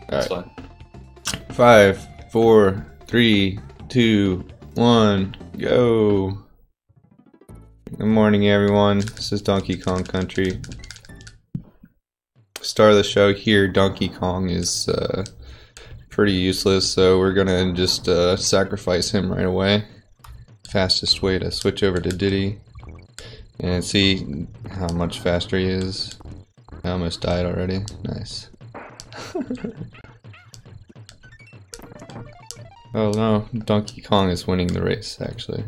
That's All right. fine. 5, 4, 3, 2, 1, go. Good morning, everyone. This is Donkey Kong Country. Star of the show here, Donkey Kong, is pretty useless, so we're gonna just sacrifice him right away. Fastest way to switch over to Diddy and see how much faster he is. I almost died already. Nice. Oh no, Donkey Kong is winning the race, actually.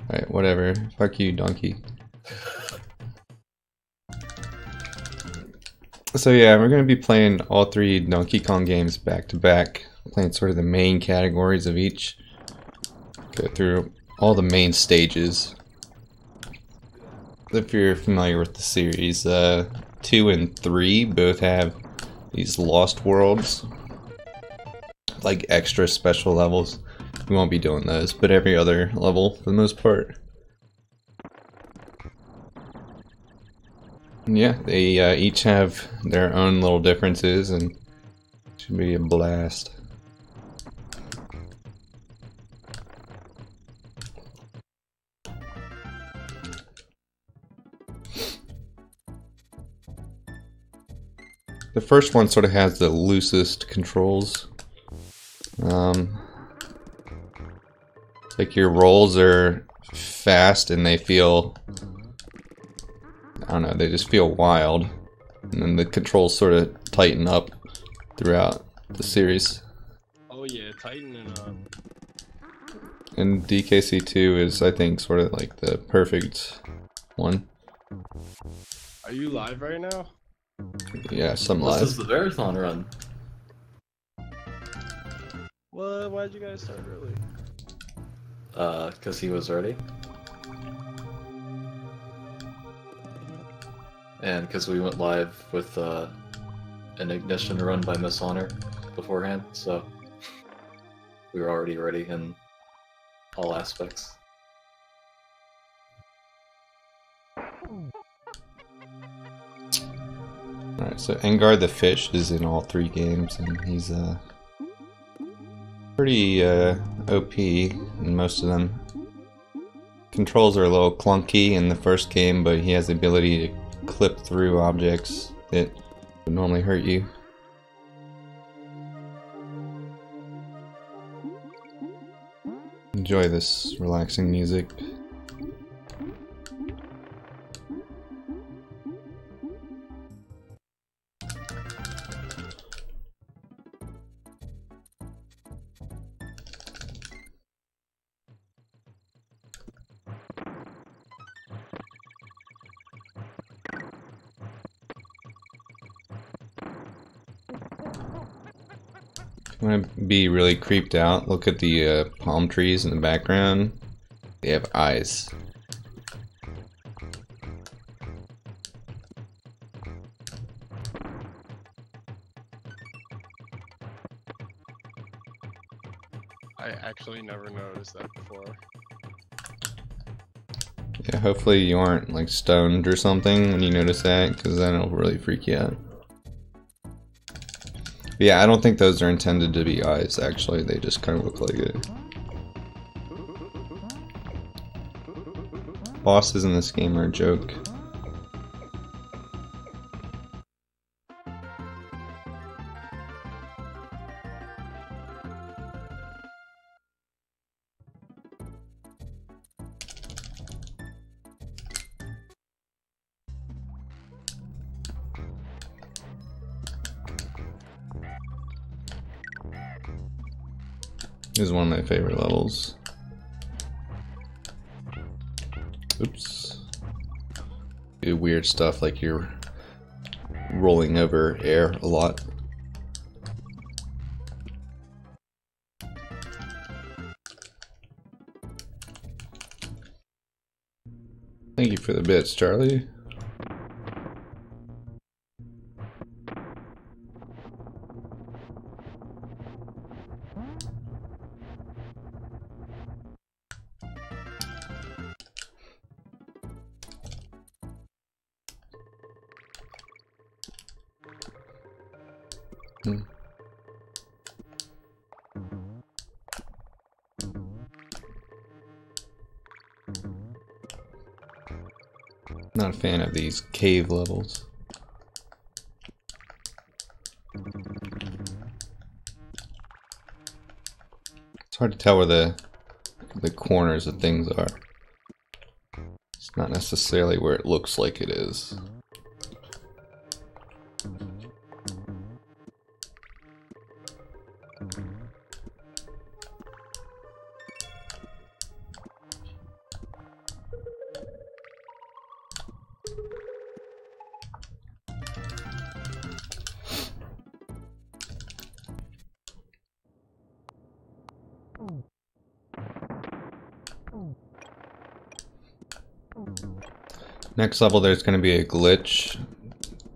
Alright, whatever. Fuck you, Donkey. So yeah, we're going to be playing all three Donkey Kong games back to back. Playing sort of the main categories of each. Go through all the main stages. If you're familiar with the series, 2 and 3 both have these Lost Worlds. Like extra special levels. We won't be doing those, but every other level for the most part. Yeah, they each have their own little differences and should be a blast. The first one sort of has the loosest controls. It's like your rolls are fast and they feel, I don't know, they just feel wild. And then the controls sort of tighten up throughout the series. Oh yeah, tightening up. And DKC-2 is, I think, sort of like the perfect one. Are you live right now? Yeah, some This live. is the marathon run. What? Why'd you guys start early? Because he was ready. And because we went live with an ignition run by Miss Honor beforehand, so we were already ready in all aspects. Alright, so Engar the Fish is in all three games, and he's pretty OP in most of them. Controls are a little clunky in the first game, but he has the ability to clip through objects that would normally hurt you. Enjoy this relaxing music. If you want to be really creeped out, look at the palm trees in the background. They have eyes. I actually never noticed that before. Yeah, hopefully you aren't like stoned or something when you notice that, because then it'll really freak you out. But yeah, I don't think those are intended to be eyes, actually. They just kind of look like it. Bosses in this game are a joke. This is one of my favorite levels. Oops. Do weird stuff like you're rolling over air a lot. Thank you for the bits, Charlie. Not a fan of these cave levels. It's hard to tell where the corners of things are. It's not necessarily where it looks like it is. Next level there's going to be a glitch.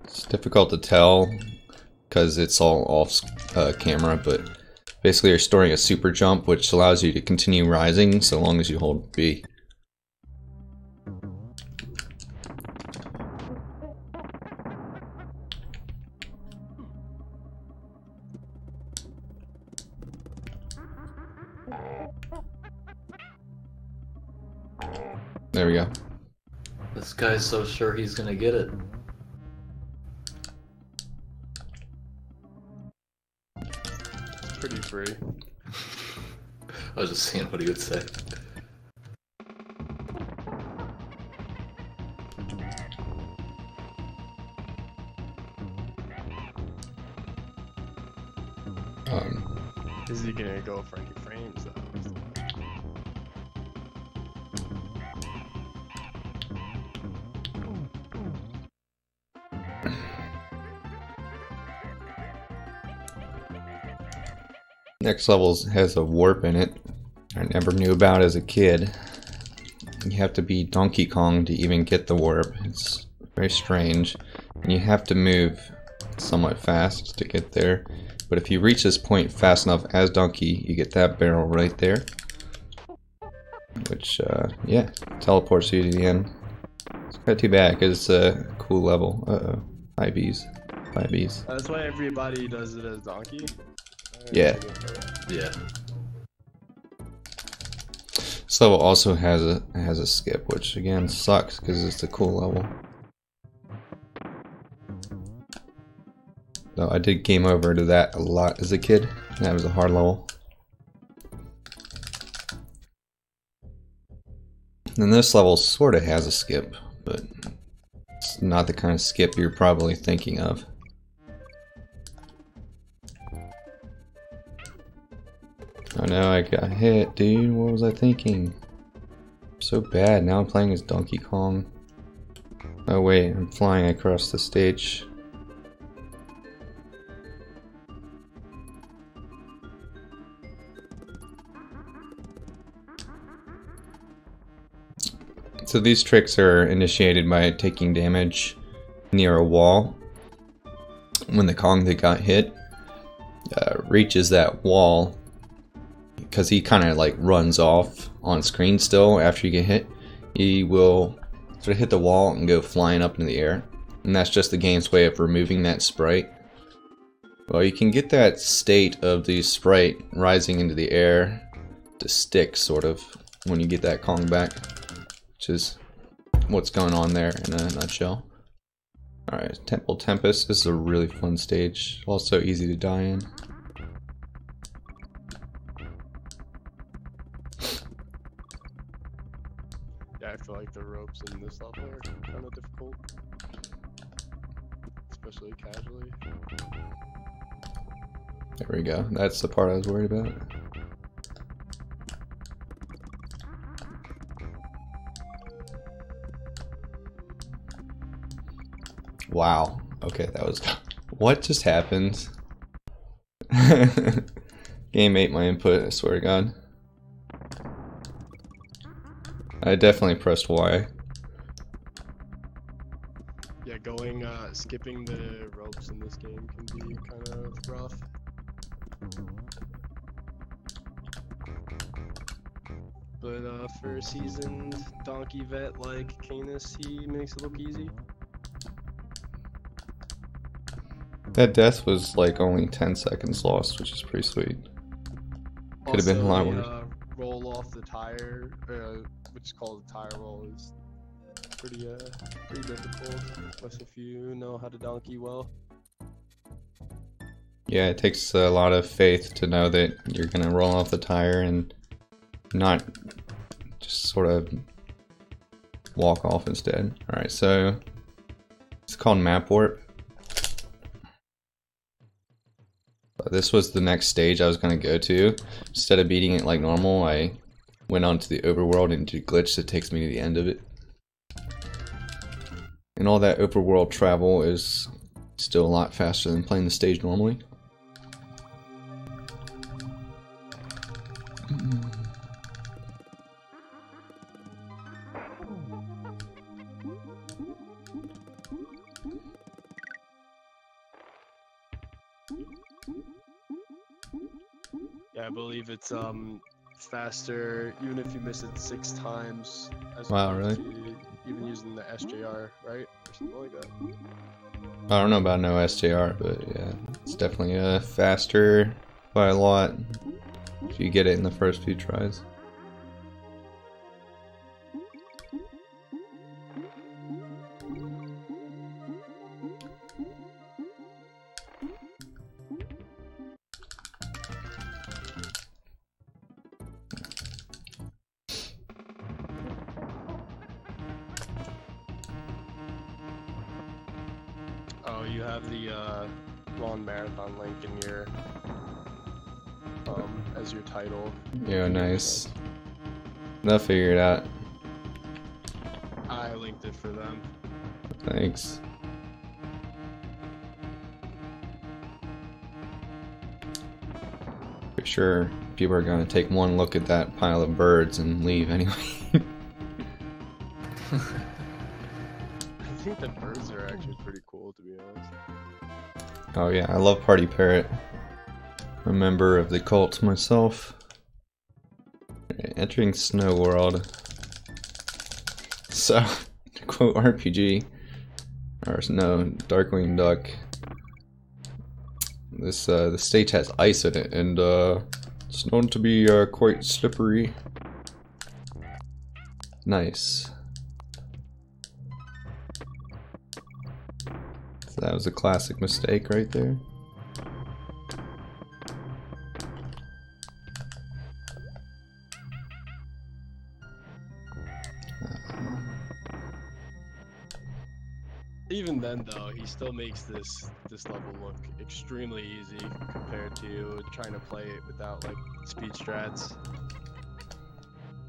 It's difficult to tell because it's all off camera, but basically you're storing a super jump which allows you to continue rising so long as you hold B. There we go. This guy's so sure he's gonna get it. It's pretty free. I was just seeing what he would say. Is he gonna go for any frames though? Next level has a warp in it. I never knew about as a kid. You have to be Donkey Kong to even get the warp. It's very strange. And you have to move somewhat fast to get there. But if you reach this point fast enough as Donkey, you get that barrel right there. Which, yeah, teleports you to the end. It's not too bad because it's a cool level. Uh-oh. 5Bs. 5Bs. That's why everybody does it as Donkey? Yeah. Yeah. This level also has a skip, which again sucks because it's a cool level. Though I did game over to that a lot as a kid. That was a hard level. And this level sort of has a skip, but it's not the kind of skip you're probably thinking of. Oh no, I got hit, dude. What was I thinking? So bad. Now I'm playing as Donkey Kong. Oh wait, I'm flying across the stage. So these tricks are initiated by taking damage near a wall. When the Kong that got hit reaches that wall, because he kind of like runs off on screen still after you get hit, he will sort of hit the wall and go flying up into the air. And that's just the game's way of removing that sprite. Well, you can get that state of the sprite rising into the air to stick, sort of, when you get that Kong back. Which is what's going on there in a nutshell. Alright, Temple Tempest. This is a really fun stage. Also easy to die in. Yeah, I feel like the ropes in this level are kind of difficult. Especially casually. There we go. That's the part I was worried about. Wow. Okay, that was... What just happened? Game ate my input, I swear to God. I definitely pressed Y. Yeah, skipping the ropes in this game can be kind of rough. But for a seasoned donkey vet like Canis, he makes it look easy. That death was like only 10 seconds lost, which is pretty sweet. Could have been a lot worse. Roll off the tire, which is called a tire roll, is pretty difficult, unless if you know how to donkey well. Yeah, it takes a lot of faith to know that you're gonna roll off the tire and not just sort of walk off instead. Alright, so it's called map warp. This was the next stage I was going to go to. Instead of beating it like normal, I went on to the overworld and did glitch that takes me to the end of it. And all that overworld travel is still a lot faster than playing the stage normally. Yeah, I believe it's faster even if you miss it 6 times. As Wow, really? Even using the SJR, right? Or something like that. I don't know about no SJR, but yeah, it's definitely faster by a lot if you get it in the first few tries. Oh, you have the Rollin Marathon link in your as your title. Yeah, nice. They'll figure it out. I linked it for them. Thanks. For sure, people are gonna take one look at that pile of birds and leave anyway. I think the birds are actually pretty cool, to be honest. Oh yeah, I love Party Parrot. I'm a member of the cult myself. Entering Snow World. So, to quote RPG, or no, Darkwing Duck. This the stage has ice in it, and it's known to be quite slippery. Nice. So that was a classic mistake right there. Even then, though, he still makes this level look extremely easy compared to trying to play it without like speed strats.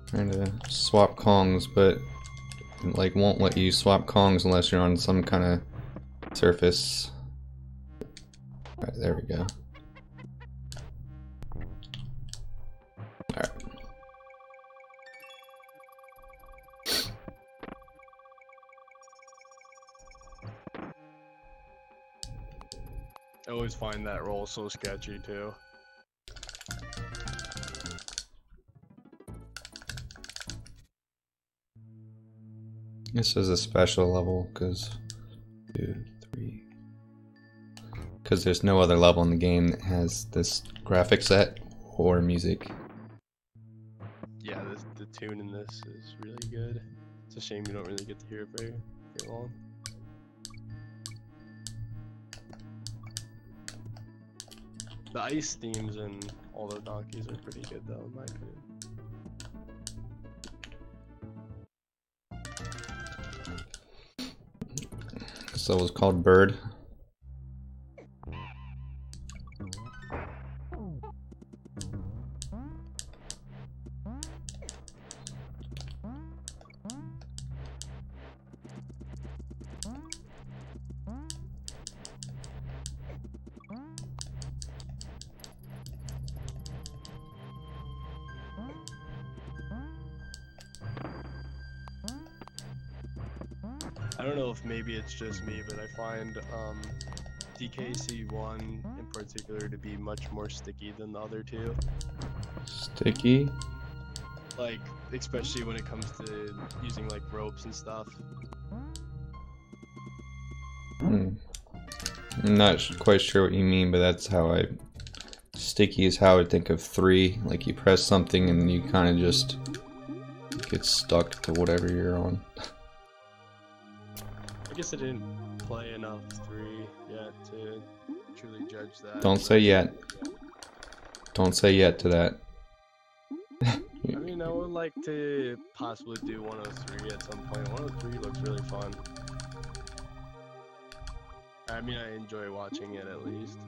Trying to swap Kongs, but like won't let you swap Kongs unless you're on some kind of surface. Alright, there we go. Alright. I always find that roll so sketchy too. This is a special level because there's no other level in the game that has this graphic set or music. Yeah, the tune in this is really good. It's a shame you don't really get to hear it very long. The ice themes and all the donkeys are pretty good though, in my opinion. This level is called Bird. I don't know if maybe it's just me, but I find DKC-1 in particular to be much more sticky than the other two. Sticky? Like, especially when it comes to using like ropes and stuff. I'm not quite sure what you mean, but that's how I... Sticky is how I think of 3. Like you press something and you kind of just get stuck to whatever you're on. I guess I didn't play enough 3 yet to truly judge that. Don't say yet. Don't say yet to that. I mean, I would like to possibly do 103 at some point. 103 looks really fun. I mean, I enjoy watching it at least.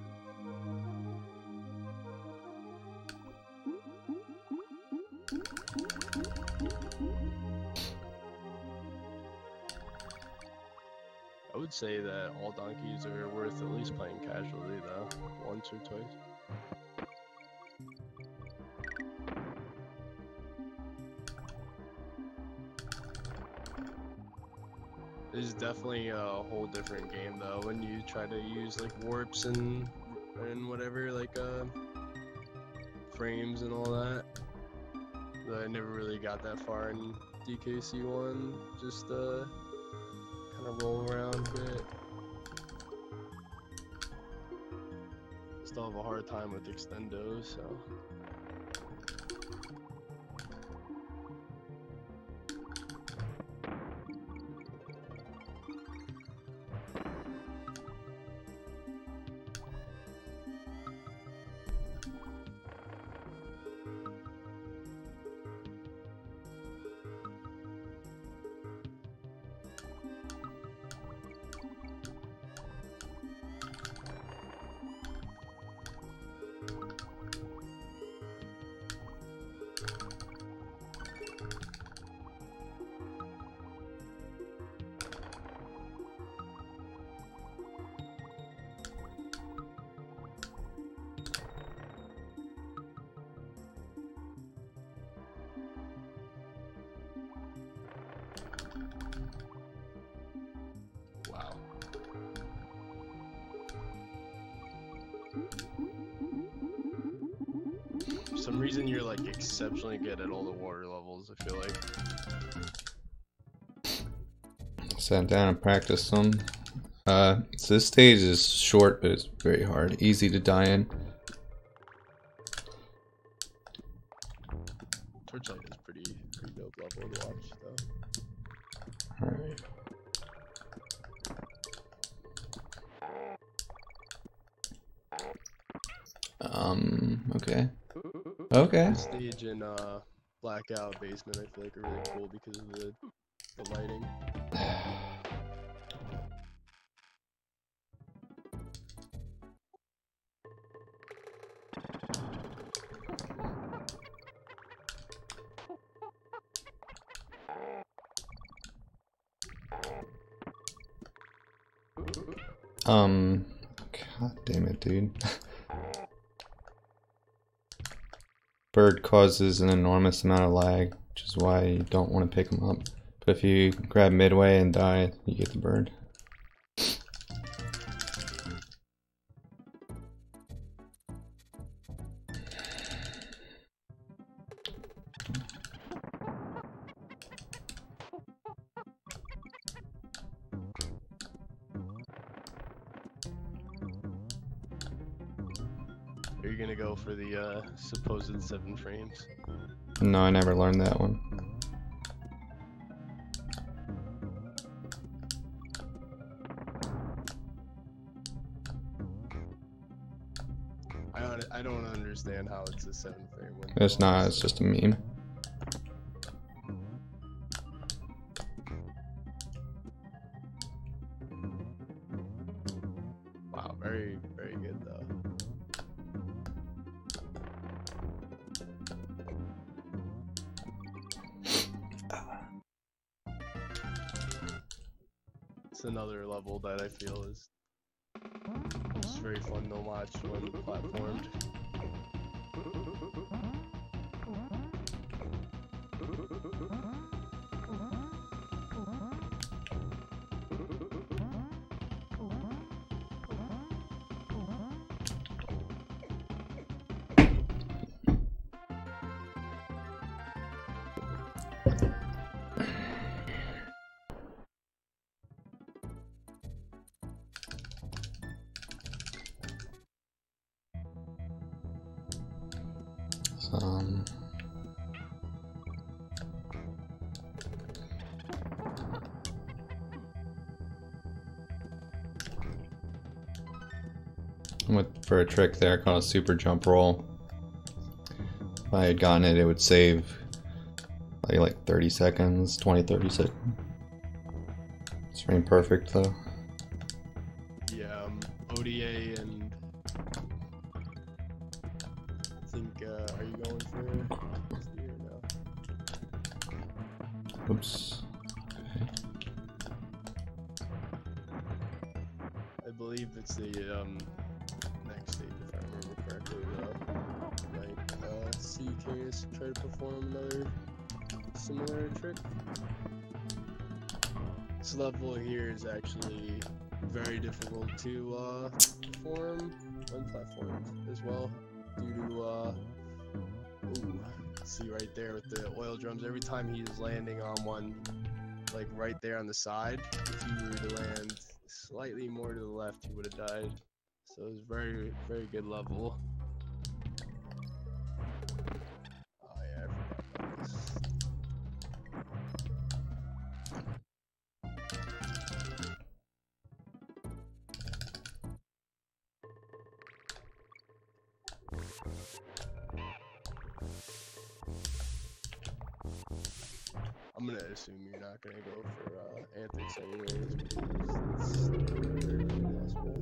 I would say that all donkeys are worth at least playing casually though, once or twice. It's definitely a whole different game though when you try to use like warps and whatever, like frames and all that. But I never really got that far in DKC 1. Just kind of roll around a bit. Still have a hard time with extendos, so. Wow. For some reason you're like exceptionally good at all the water levels, I feel like. Sat down and practiced some. So this stage is short, but it's very hard. Easy to die in. Torchlight is pretty dope level to watch though. Alright. Okay. Okay. The stage in Blackout Basement I feel like are really cool because of the lighting. God damn it, dude. Bird causes an enormous amount of lag, which is why you don't want to pick them up. But if you grab midway and die, you get the bird. Are you gonna go for the supposed 7 frames? No, I never learned that one. I don't understand how it's a 7 frame window. It's not, it's just a meme. Wow, very good though. It's another level that I feel is just very fun to watch when platformed. For a trick there called a super jump roll. If I had gotten it, it would save like 30 seconds, 20-30 seconds. It's rain perfect though. Yeah, ODA and I think, are you going for SD or no? Oops. Okay. I believe it's the next stage, if I remember correctly, though. Like, MikeKanis try to perform another similar trick. This level here is actually very difficult to perform on platforms as well, due to ooh, see right there with the oil drums. Every time he is landing on one, like right there on the side, if he were to land slightly more to the left, he would have died. So it was very, very good level. Oh yeah, I forgot about this. I'm gonna assume you're not gonna go for antics anyways, because it's very impossible.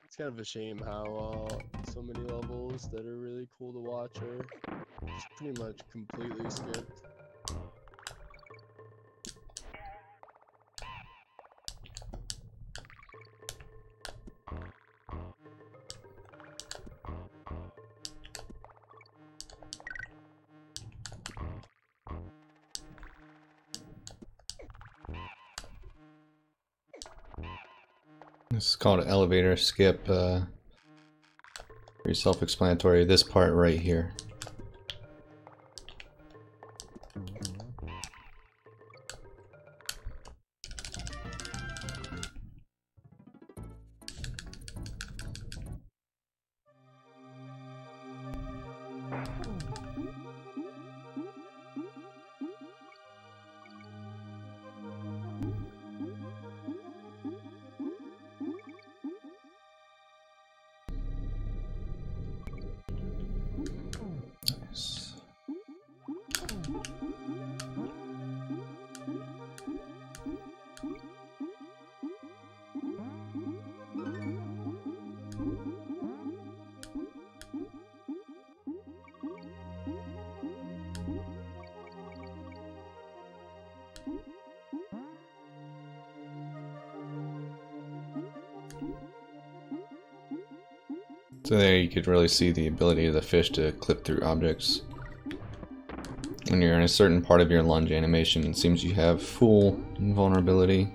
It's kind of a shame how so many levels that are really cool to watch are just pretty much completely skipped. This is called an elevator skip. Pretty self-explanatory. This part right here. So there you could really see the ability of the fish to clip through objects. When you're in a certain part of your lunge animation, it seems you have full invulnerability.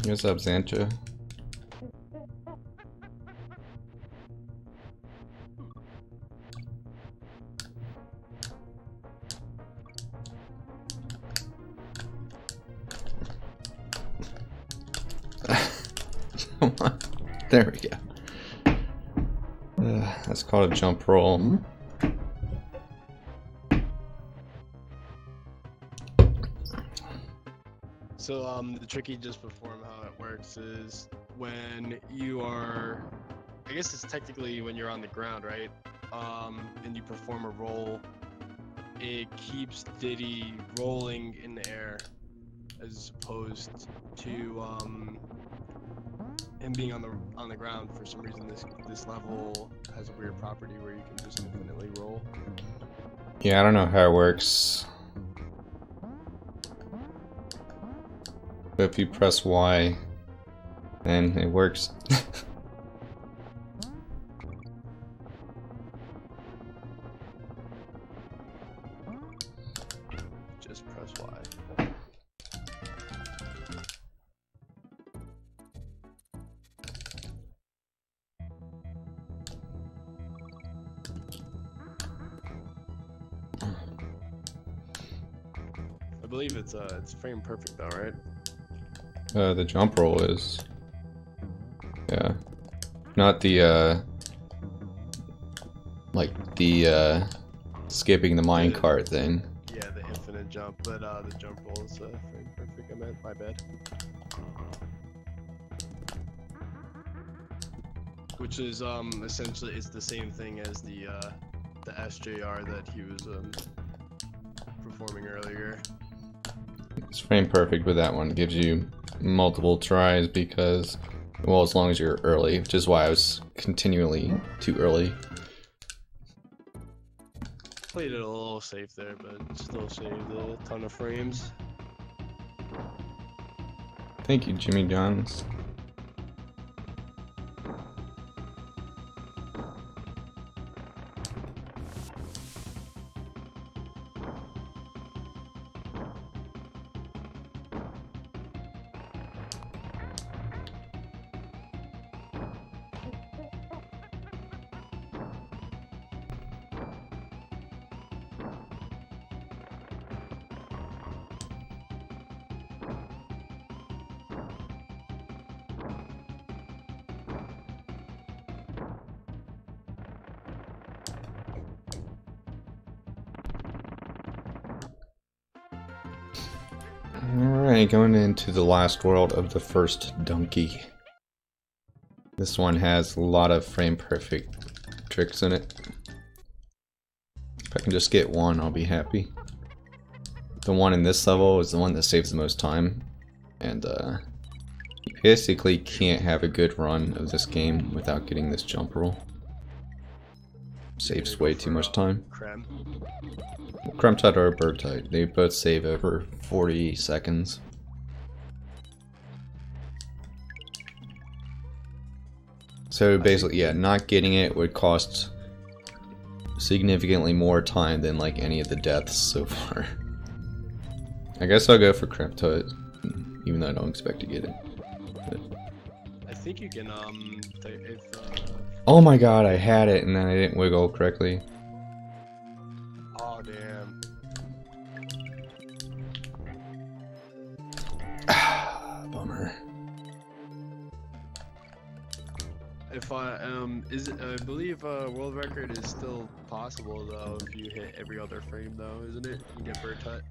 What's up, Xantra? Come on. There we go. That's called a jump roll. So the trick you just performed, how it works is when you are, I guess it's technically when you're on the ground, right? And you perform a roll, it keeps Diddy rolling in the air as opposed to him being on the ground. For some reason, this level has a weird property where you can just infinitely roll. Yeah, I don't know how it works. But if you press Y, then it works. Just press Y. believe it's frame perfect though, right? The jump roll is. Yeah. Not the, like the, skipping the minecart thing. Yeah, the infinite jump, but the jump roll is frame perfect. I meant, my bad. Which is essentially it's the same thing as the SJR that he was performing earlier. It's frame perfect, but that one gives you multiple tries because, well, as long as you're early, which is why I was continually too early. Played it a little safe there, but still saved a ton of frames. Thank you, Jimmy Johns. Alright, going into the last world of the first donkey. This one has a lot of frame perfect tricks in it. If I can just get one, I'll be happy. The one in this level is the one that saves the most time, and you basically can't have a good run of this game without getting this jump roll. Saves way too much time. Creme. Crumb Tide or Bird Tide, they both save over 40 seconds. So basically, yeah, not getting it would cost significantly more time than like any of the deaths so far. I guess I'll go for Crumb Tide, even though I don't expect to get it. But... I think you can if oh my god, I had it and then I didn't wiggle correctly. oh damn. Bummer. If I I believe world record is still possible though if you hit every other frame though, isn't it? You get bird tut.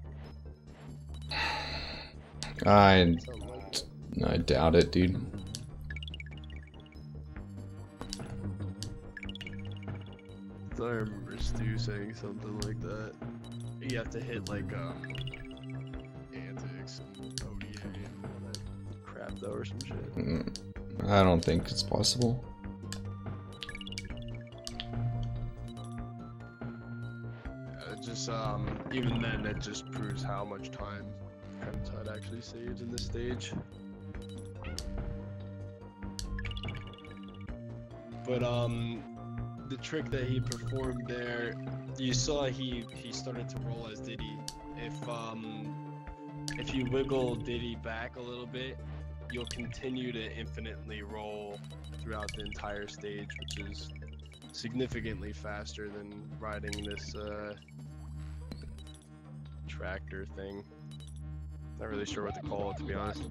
I Something like that. doubt it, dude. I remember Stu saying something like that. You have to hit like antics and ODA and all that crap though or some shit. I don't think it's possible. Just even then it just proves how much time Cremtide actually saves in this stage. But the trick that he performed there, you saw he started to roll as Diddy. If you wiggle Diddy back a little bit, you'll continue to infinitely roll throughout the entire stage, which is significantly faster than riding this tractor thing. Not really sure what to call it, to be honest.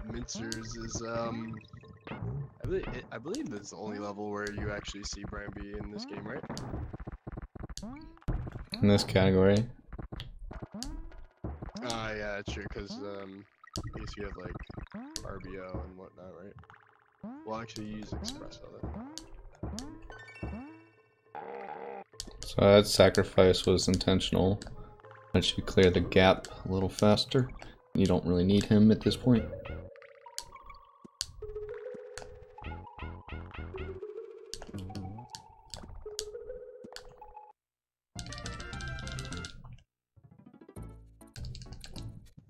Mincers is I believe that's the only level where you actually see Brian B in this game, right? In this category. Yeah, it's true, because I guess you have like RBO and whatnot, right? Well, actually, you use Expresso then. So that sacrifice was intentional. Let you clear the gap a little faster. You don't really need him at this point.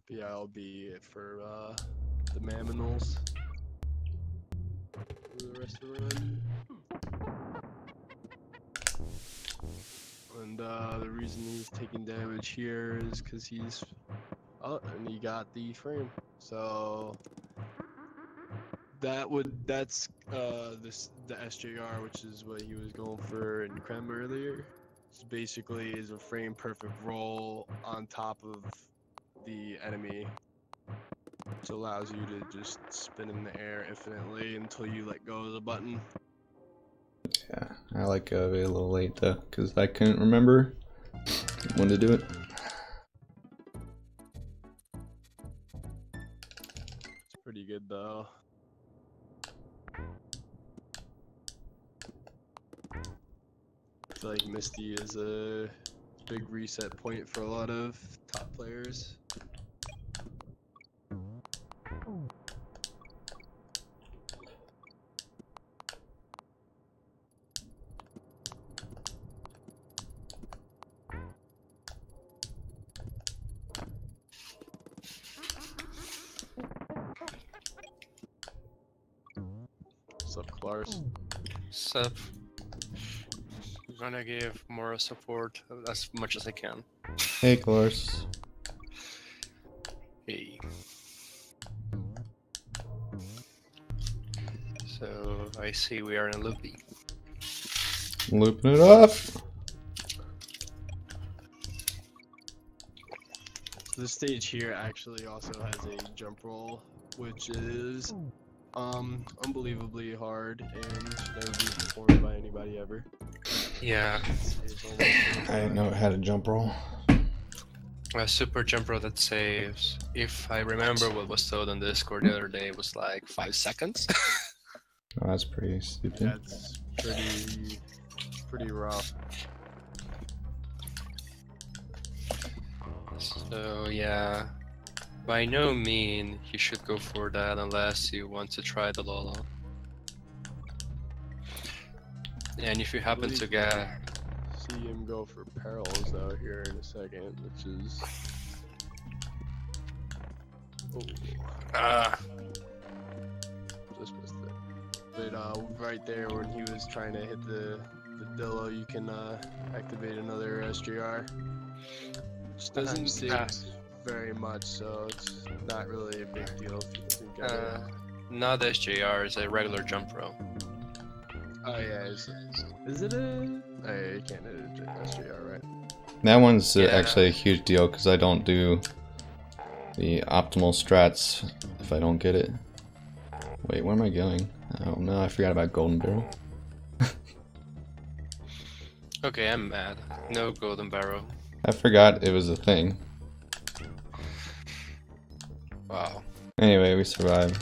Yeah, I'll be it for the Maminals. rest of the run. And the reason he's taking damage here is because he's and he got the frame. So that's the SJR, which is what he was going for in Krem earlier. It's basically is a frame perfect roll on top of the enemy, which allows you to just spin in the air infinitely until you let go of the button. Yeah, I like it a little late though, because I couldn't remember when to do it. It's pretty good though. I feel like Misty is a big reset point for a lot of top players. What's up, Clars? Sup. I'm gonna give more support as much as I can. Hey, Clars. Hey. So I see we are in a loopy. Looping it up. This stage here actually also has a jump roll, which is unbelievably hard and should never be performed by anybody ever. Yeah. I didn't know it had a jump roll. A super jumper that saves, if I remember what was told on Discord the other day, it was like 5 seconds. Oh, that's pretty stupid. That's pretty rough. So yeah, by no means you should go for that unless you want to try the Lola. And if you happen to get... See him go for perils though here in a second, which is... Oh. Just missed it. But right there when he was trying to hit the Dillo, you can activate another SJR. Which doesn't save very much, so it's not really a big deal if he doesn't get it. Not SJR, it's a regular jump row. Oh yeah, is it a... Oh yeah, you can't hit a SJR, right? That one's actually a huge deal because I don't do the optimal strats if I don't get it. Wait, where am I going? Oh no, I forgot about Golden Barrel. Okay, I'm mad. No Golden Barrel. I forgot it was a thing. Wow. Anyway, we survived.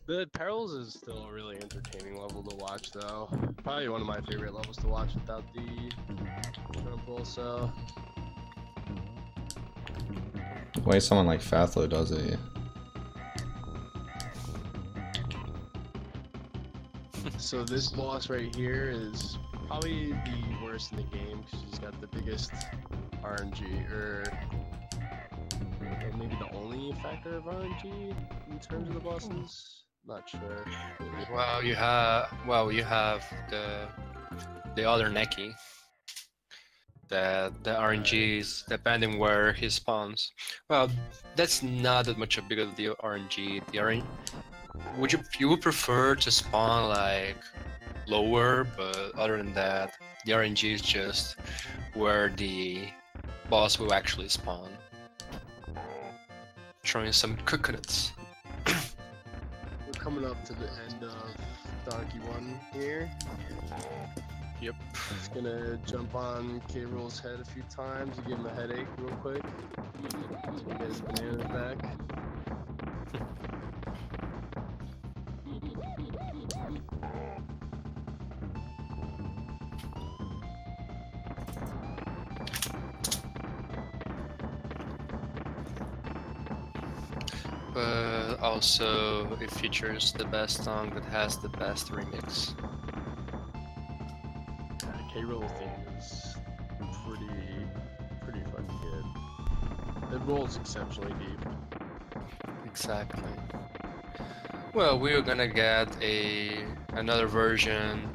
The perils is still a really entertaining level to watch, though. Probably one of my favorite levels to watch without the jump roll. So The way someone like Fathlo does it, yeah. So this boss right here is probably the worst in the game because he's got the biggest RNG, or maybe the only factor of RNG in terms of the bosses. Not sure. Well, you have the other Neki. The RNGs, depending where he spawns. Well, that's not that much a big of the RNG. The RNG. You would prefer to spawn like lower, but other than that, the RNG is just where the boss will actually spawn. Throwing some coconuts. We're coming up to the end of Donkey 1 here. Yep. Just gonna jump on K-Roll's head a few times to give him a headache real quick. So we get his bananas back. But also, it features the best song that has the best remix. K-Roll thing is pretty fucking good. It rolls exceptionally deep. Exactly. Well, we're gonna get another version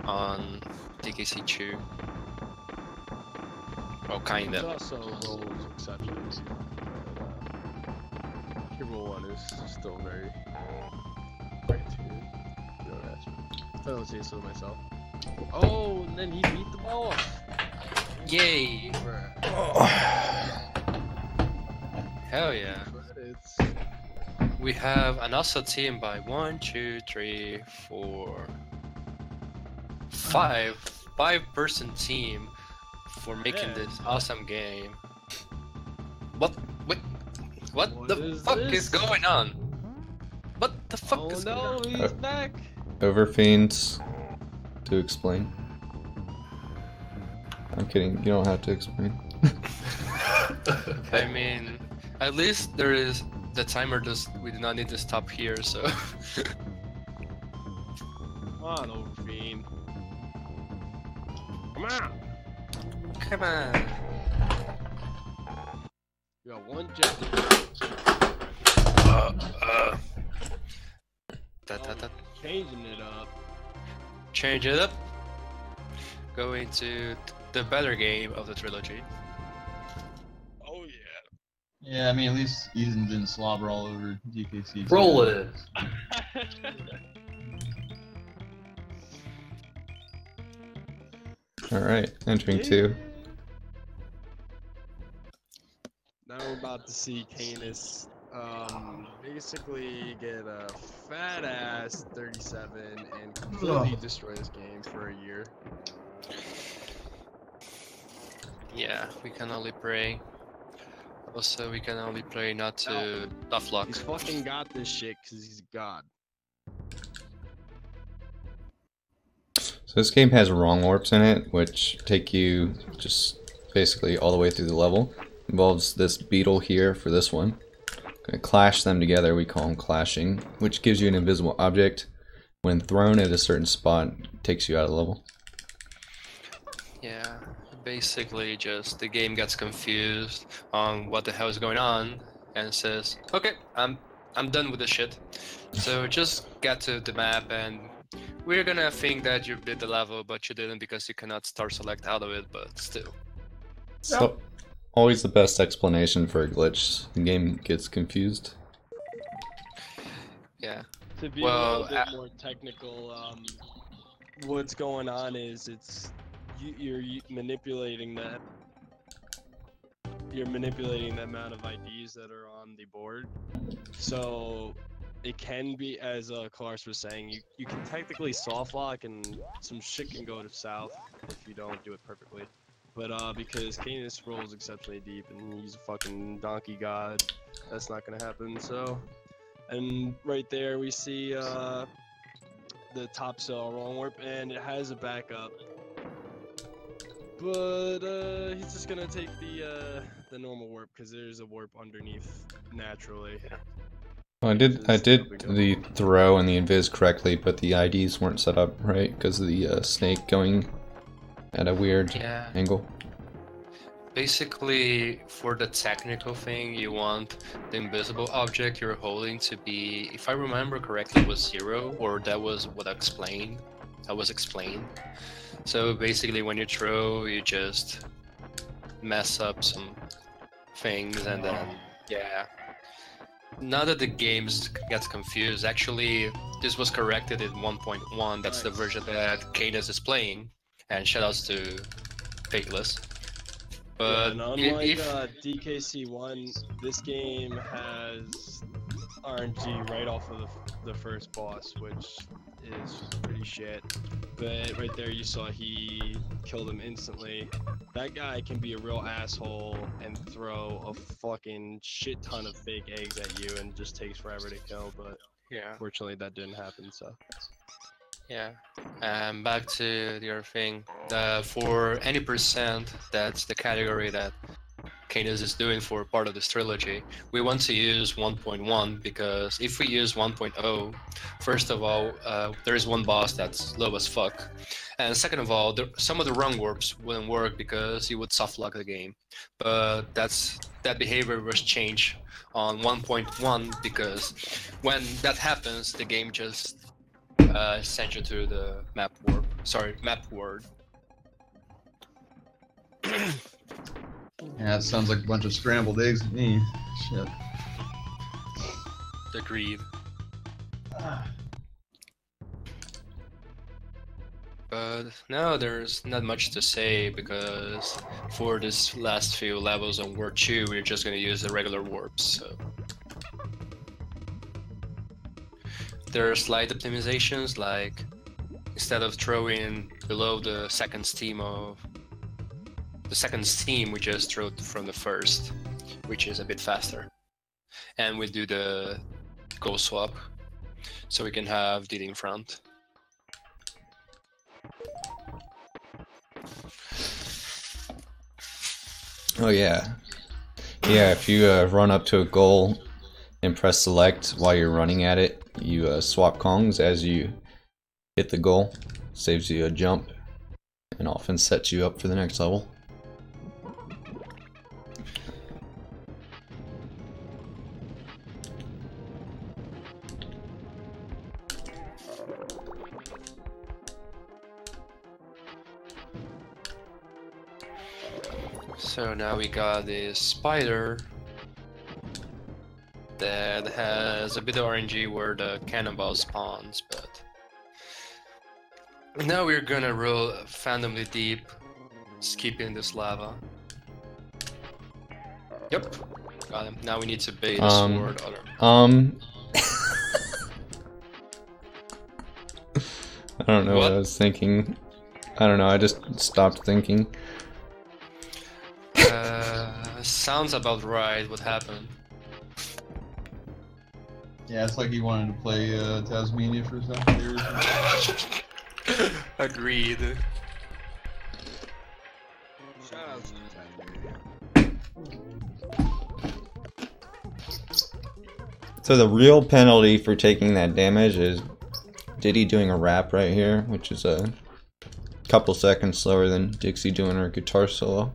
on DKC-J. Well, There's kinda. also Roll's exceptions. Cable 1 is still very right here. You know that. I don't say so myself. Oh, and then he beat the boss. Yay! Bruh. Hell yeah. It's We have an awesome team by 1, 2, 3, 4, 5-person team for making this awesome game. What? Wait, what What the is fuck this? is going on? What the fuck oh is going on? no, he's back. Overfiends to explain. I'm kidding, you don't have to explain. I mean, at least there is the timer. We do not need to stop here, so. Come on, Overfiend. Come on. Come on. You got one jet. Changing it up. Change it up. Going to the better game of the trilogy. Oh yeah. Yeah, I mean, at least Ethan didn't slobber all over DKC. Roll it. Alright, entering 2. Now we're about to see Canis basically get a fat ass 37 and completely destroy this game for a year. Yeah, we can only pray. Also, we can only pray not to tough luck. He's fucking got this shit because he's a god. So this game has wrong warps in it, which take you just basically all the way through the level. Involves this beetle here for this one. Gonna clash them together, we call them clashing, which gives you an invisible object. When thrown at a certain spot, takes you out of the level. Yeah, basically just the game gets confused on what the hell is going on and says, okay, I'm done with this shit. So just get to the map and we're gonna think that you did the level, but you didn't because you cannot start select out of it, but still. So, always the best explanation for a glitch. The game gets confused. Yeah. To be Well, a little bit more technical, what's going on is you're manipulating that. You're manipulating the amount of IDs that are on the board. So it can be, as Clark was saying, you can technically soft lock and some shit can go to south if you don't do it perfectly. But because Canis rolls exceptionally deep and he's a fucking donkey god, that's not gonna happen. So, and right there we see the top cell wrong warp, and it has a backup. But he's just gonna take the normal warp because there's a warp underneath naturally. Well, I did the throw and the invis correctly, but the IDs weren't set up right because of the snake going at a weird angle. Basically, for the technical thing, you want the invisible object you're holding to be, if I remember correctly, it was 0, or that was what was explained. So basically, when you throw, you just mess up some things, and then Now that the game gets confused, actually, this was corrected in 1.1. That's the version that Canis is playing, and shoutouts to Fakeless. But and unlike DKC1, this game has RNG right off of the first boss, which is pretty shit. But right there you saw he killed him instantly. That guy can be a real asshole and throw a fucking shit ton of fake eggs at you and just takes forever to kill, but fortunately that didn't happen, so. Yeah, back to the other thing. For any percent, that's the category that Canis is doing for part of this trilogy. We want to use 1.1 because if we use 1.0, first of all, there is one boss that's low as fuck, And second of all, some of the run warps wouldn't work because you would softlock the game. But that behavior was changed on 1.1 because when that happens, the game just sends you to the map warp. Sorry, map word. Yeah, that sounds like a bunch of scrambled eggs to me. Shit. Agreed. But no, there's not much to say because for this last few levels on Warp 2, we're just going to use the regular warps. So there are slight optimizations, like instead of throwing below the second steam, we just throw from the first, which is a bit faster. And we do the go swap, so we can have Diddy in front. Oh yeah. Yeah, if you run up to a goal and press select while you're running at it, you swap Kongs as you hit the goal. Saves you a jump and often sets you up for the next level. So now we got this spider that has a bit of RNG where the cannonball spawns, but now we're gonna roll randomly deep, skipping this lava. Yep, got him. Now we need to bait a sword. I don't know what I was thinking. I don't know, I just stopped thinking. Sounds about right. What happened? Yeah, it's like he wanted to play Tasmania for a second. Agreed. Shout out to Tasmania. So the real penalty for taking that damage is Diddy doing a rap right here, which is a couple seconds slower than Dixie doing her guitar solo.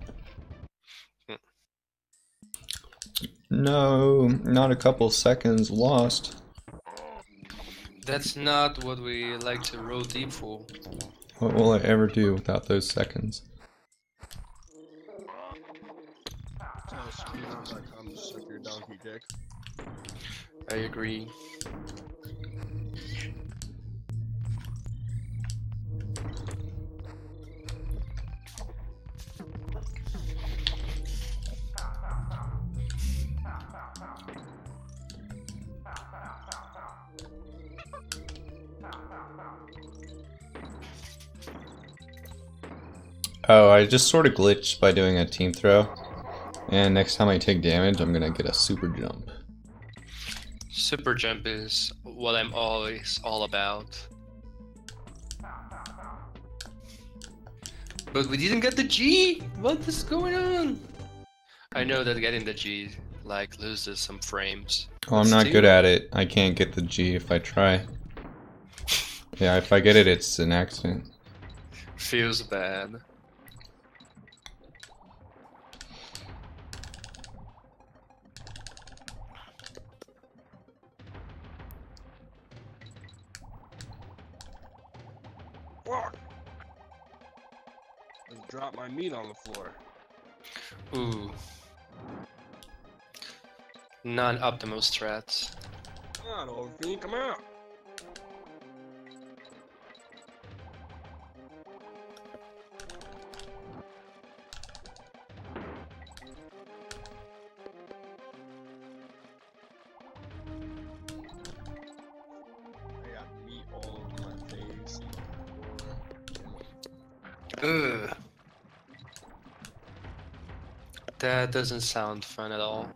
No, not a couple seconds lost. That's not what we like to roll deep for. What will I ever do without those seconds? Suck your donkey dick. I agree. Oh, I just sort of glitched by doing a team throw. And next time I take damage, I'm gonna get a super jump. Super jump is what I'm always all about. But we didn't get the G! What is going on? I know that getting the G, like, loses some frames. Oh, I'm not good at it. I can't get the G if I try. Yeah, if I get it, it's an accident. Feels bad. Fuck! Just dropped my meat on the floor. Ooh. Non-optimal strats. Come on, old fiend, come out! I got meat all over my face. Ugh. That doesn't sound fun at all.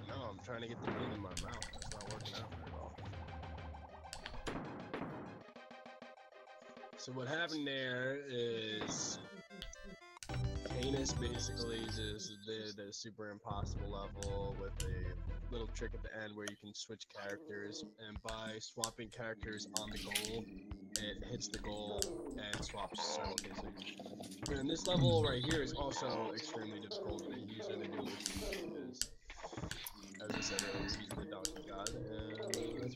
No, I'm trying to get the meat in my mouth. It's not working out very well. So what happened there is MikeKanis basically just did a super impossible level with a little trick at the end where you can switch characters, and by swapping characters on the goal, it hits the goal and swaps simultaneously. And this level right here is also extremely difficult, and he's gonna do what he does because, as I said earlier, he's the donkey god,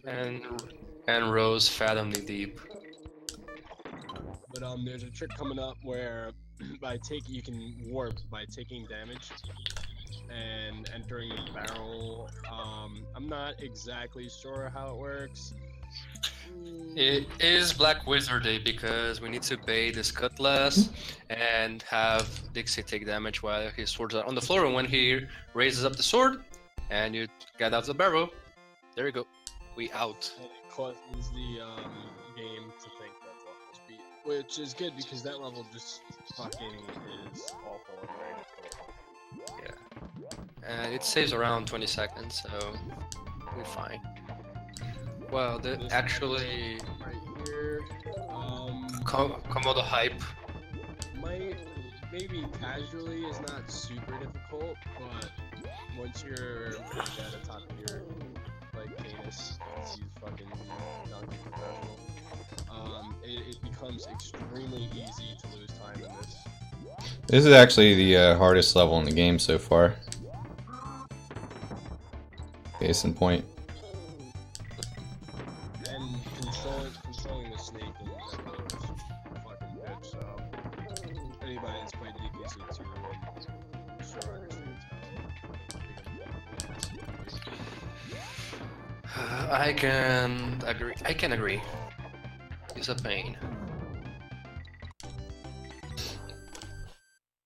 and that's what and Rose fathomly deep. But there's a trick coming up where you can warp by taking damage and entering the barrel. I'm not exactly sure how it works. It is Black Wizardy because we need to bait this cutlass and have Dixie take damage while his swords are on the floor, and when he raises up the sword and you get out the barrel, there you go. We out. And it causes the game to think that level's beat, which is good because that level just fucking is awful and very difficult. Yeah. And it saves around 20 seconds, so we're fine. Well, actually, right here, Komodo hype. Maybe casually is not super difficult, but once you're at the top of your MikeKanis, he's fucking donkey professional. It becomes extremely easy to lose time in this. This is actually the hardest level in the game so far. Case in point. And controlling the snake in that level is a fucking bitch, so anybody that's played DKC 2 will sure understands how I can agree. It's a pain.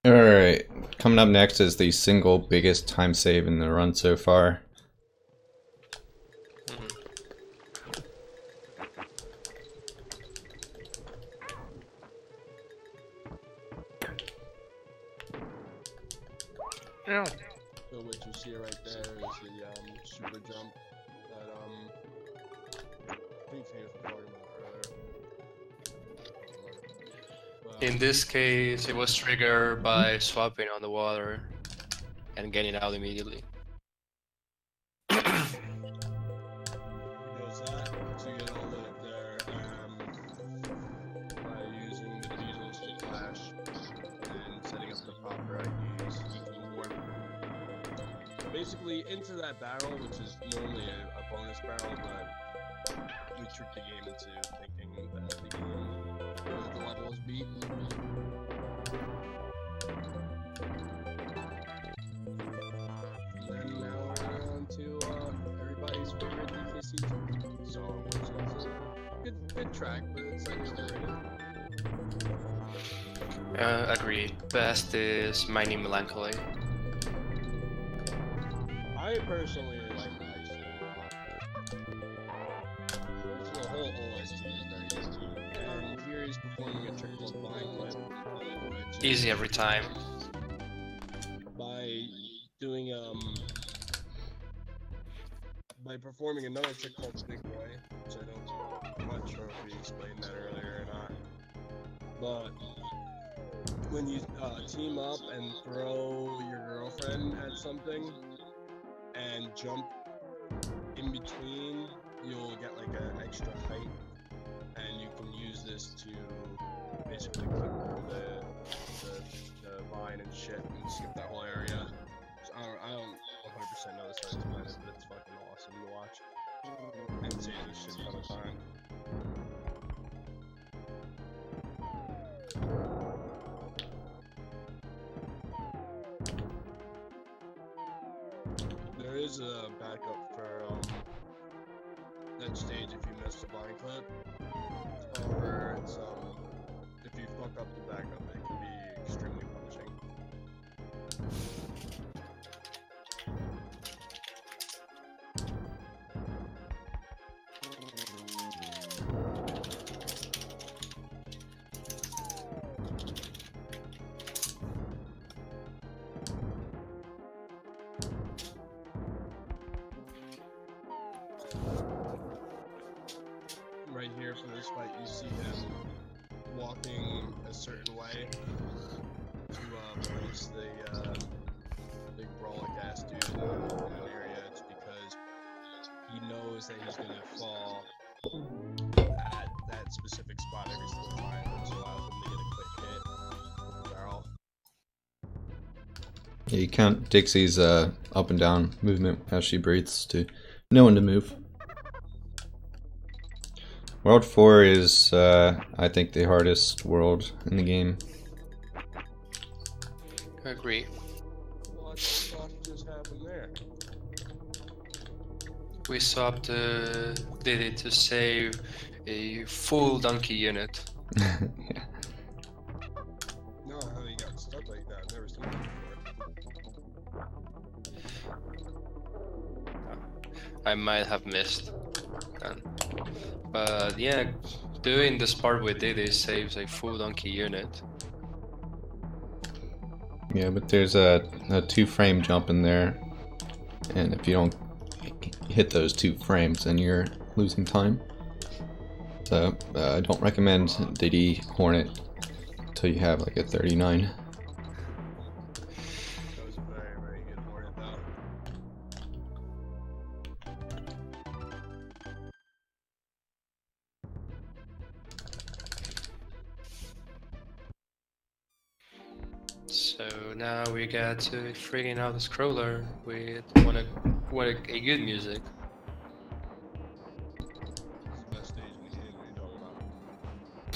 Alright, coming up next is the single biggest time save in the run so far. Yeah. So what you see right there is the super jump that I think James was talking about earlier. In this case, it was triggered by swapping on the water and getting out immediately. He does that to get all lit up there by using the diesel stick flash and setting up the proper IDs. He can warp basically into that barrel, which is normally a bonus barrel, but we tricked the game into thinking that the level is beat. And then now we're on to everybody's favorite DKC, so which is a good track, but it's slightly overrated. Agreed. Best is Mining Melancholy. I personally like the ice a lot. The whole OST is very easy. And here he's performing a trick called Blind Clip, which Easy every time. by doing by performing another trick called Big Boy, which I'm not sure if we explained that earlier or not. But when you team up and throw your girlfriend at something and jump in between, you'll get like an extra height, and you can use this to basically clip through the vine and shit and skip that whole area. So I don't 100% know the science behind it, but it's fucking awesome to watch and saves a shit ton of time. There is a backup for that stage if you miss the blind clip. However, it's if you fuck up the backup, it can be extremely punishing. Right here for this fight, you see him walking a certain way, to place the big brawlic ass dude in that area, it's because he knows that he's gonna fall at that specific spot every single time, which allows him to get a quick hit with the barrel. Yeah, you count Dixie's up and down movement as she breathes to know when to move. World 4 is, I think, the hardest world in the game. I agree. What the fuck just happened there? We swapped Diddy to save a full donkey unit. Yeah. No, how he got stuck like that? I've never seen that before. I might have missed. But yeah, doing this part with Diddy saves a full donkey unit. Yeah, but there's a 2-frame jump in there, and if you don't hit those 2 frames, then you're losing time. So I don't recommend Diddy Hornet until you have like a 39. That was a very, very good Hornet, though. So now we got to freaking out the scroller with what a good music. It's the best stage in the game. What are you talking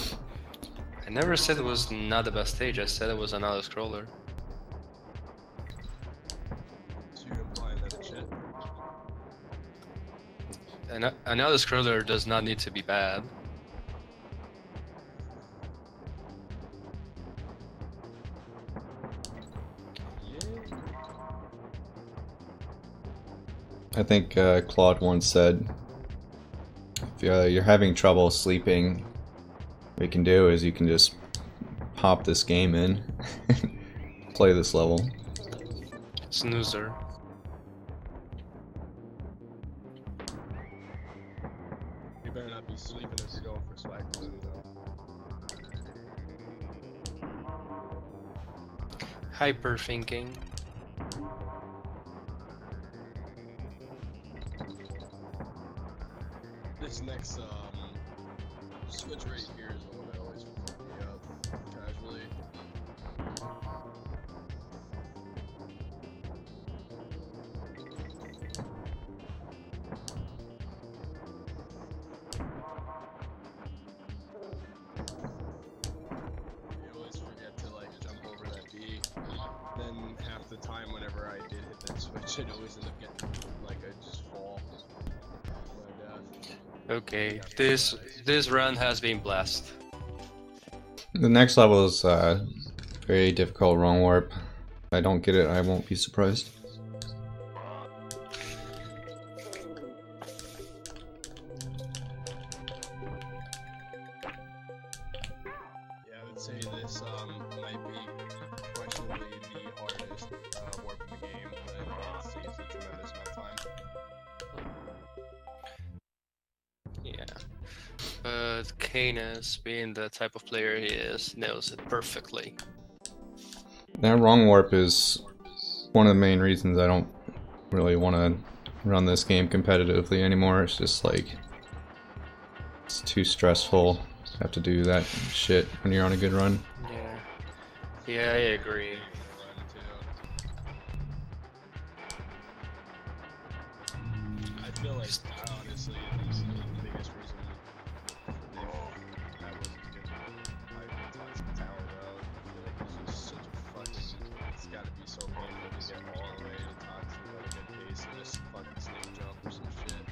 about? I never said it was not the best stage, I said it was another scroller. So you're implying that it's shit? Another scroller does not need to be bad. I think Claude once said, if you're having trouble sleeping, what you can do is you can just pop this game in, play this level. Snoozer. You better not be sleeping if you're going for swag balloon, though. Hyper thinking. This next switch right here is the one that always fucks me up casually. You always forget to like jump over that B. Then half the time whenever I did hit that switch, I'd always end up getting like I just fall. Okay, this run has been blessed. The next level is very difficult, wrong warp. If I don't get it, I won't be surprised. Yeah, I would say this might be questionably the hardest warp in the game, but it saves a tremendous amount of time. Yeah. But Kanis, being the type of player he is, knows it perfectly. That wrong warp is one of the main reasons I don't really want to run this game competitively anymore. It's just like, it's too stressful to have to do that shit when you're on a good run. Yeah. Yeah, I agree. I feel like, honestly, this is the biggest reason that wasn't good. I touched the tower, though. I feel like this is such a fucking. It's gotta be so painful to get all the way to Toxic at a good pace and just fucking snake jump or some shit.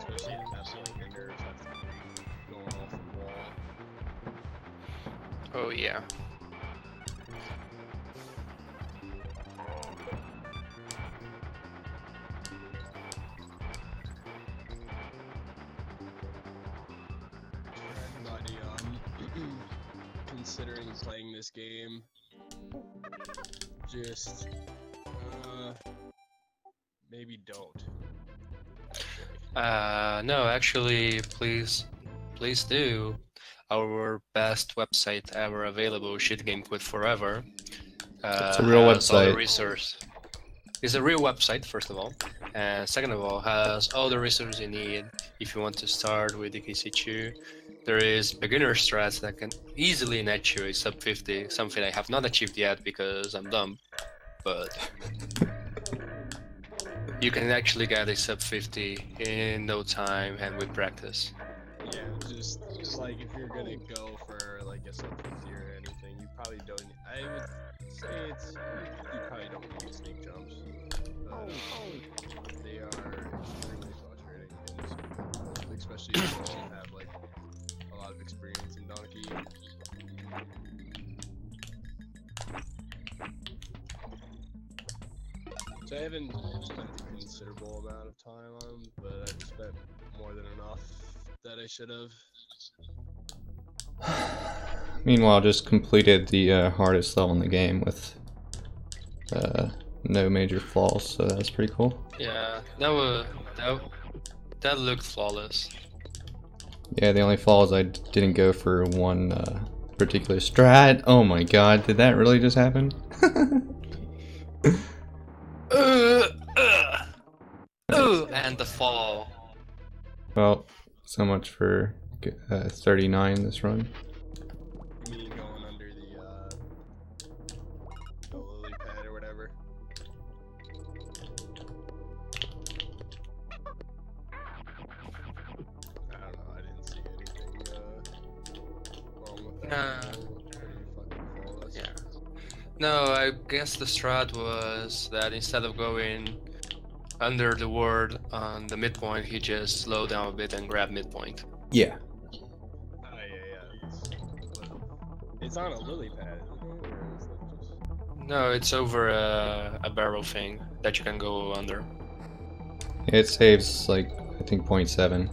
Especially if that's like your nerves have to be going off the wall. Oh yeah. Everybody, considering playing this game, just maybe don't. No, actually, please do. Our best website ever available, Shit Game Quit Forever. It's a real has all the website. resource. It's a real website, first of all, and second of all, has all the resources you need if you want to start with DKC-U. There is beginner strats that can easily net you a sub 50, something I have not achieved yet because I'm dumb, but you can actually get a sub 50 in no time and with practice. Yeah, just like if you're gonna go for like a sub 50 or anything, you probably don't. I would say you probably don't need sneak jumps. They are extremely frustrating, especially if you have like a lot of experience in Donkey. So I haven't spent a considerable amount of time on them, but I've spent more than enough that I should have. Meanwhile, just completed the hardest level in the game with no major flaws, so that's pretty cool. Yeah, that looked flawless. Yeah, the only flaw is I didn't go for one particular strat. Oh my god, did that really just happen? And the fall. Well, so much for 39 this run. You mean going under the lily pad or whatever? I don't know, I didn't see anything wrong with that. Pretty fucking flawless. Yeah. No, I guess the strat was that instead of going under the word on the midpoint, he just slowed down a bit and grabbed midpoint. Yeah. Yeah. It's on a lily pad, isn't it? Or is that just... No, it's over a barrel thing that you can go under. It saves like, I think 0.7.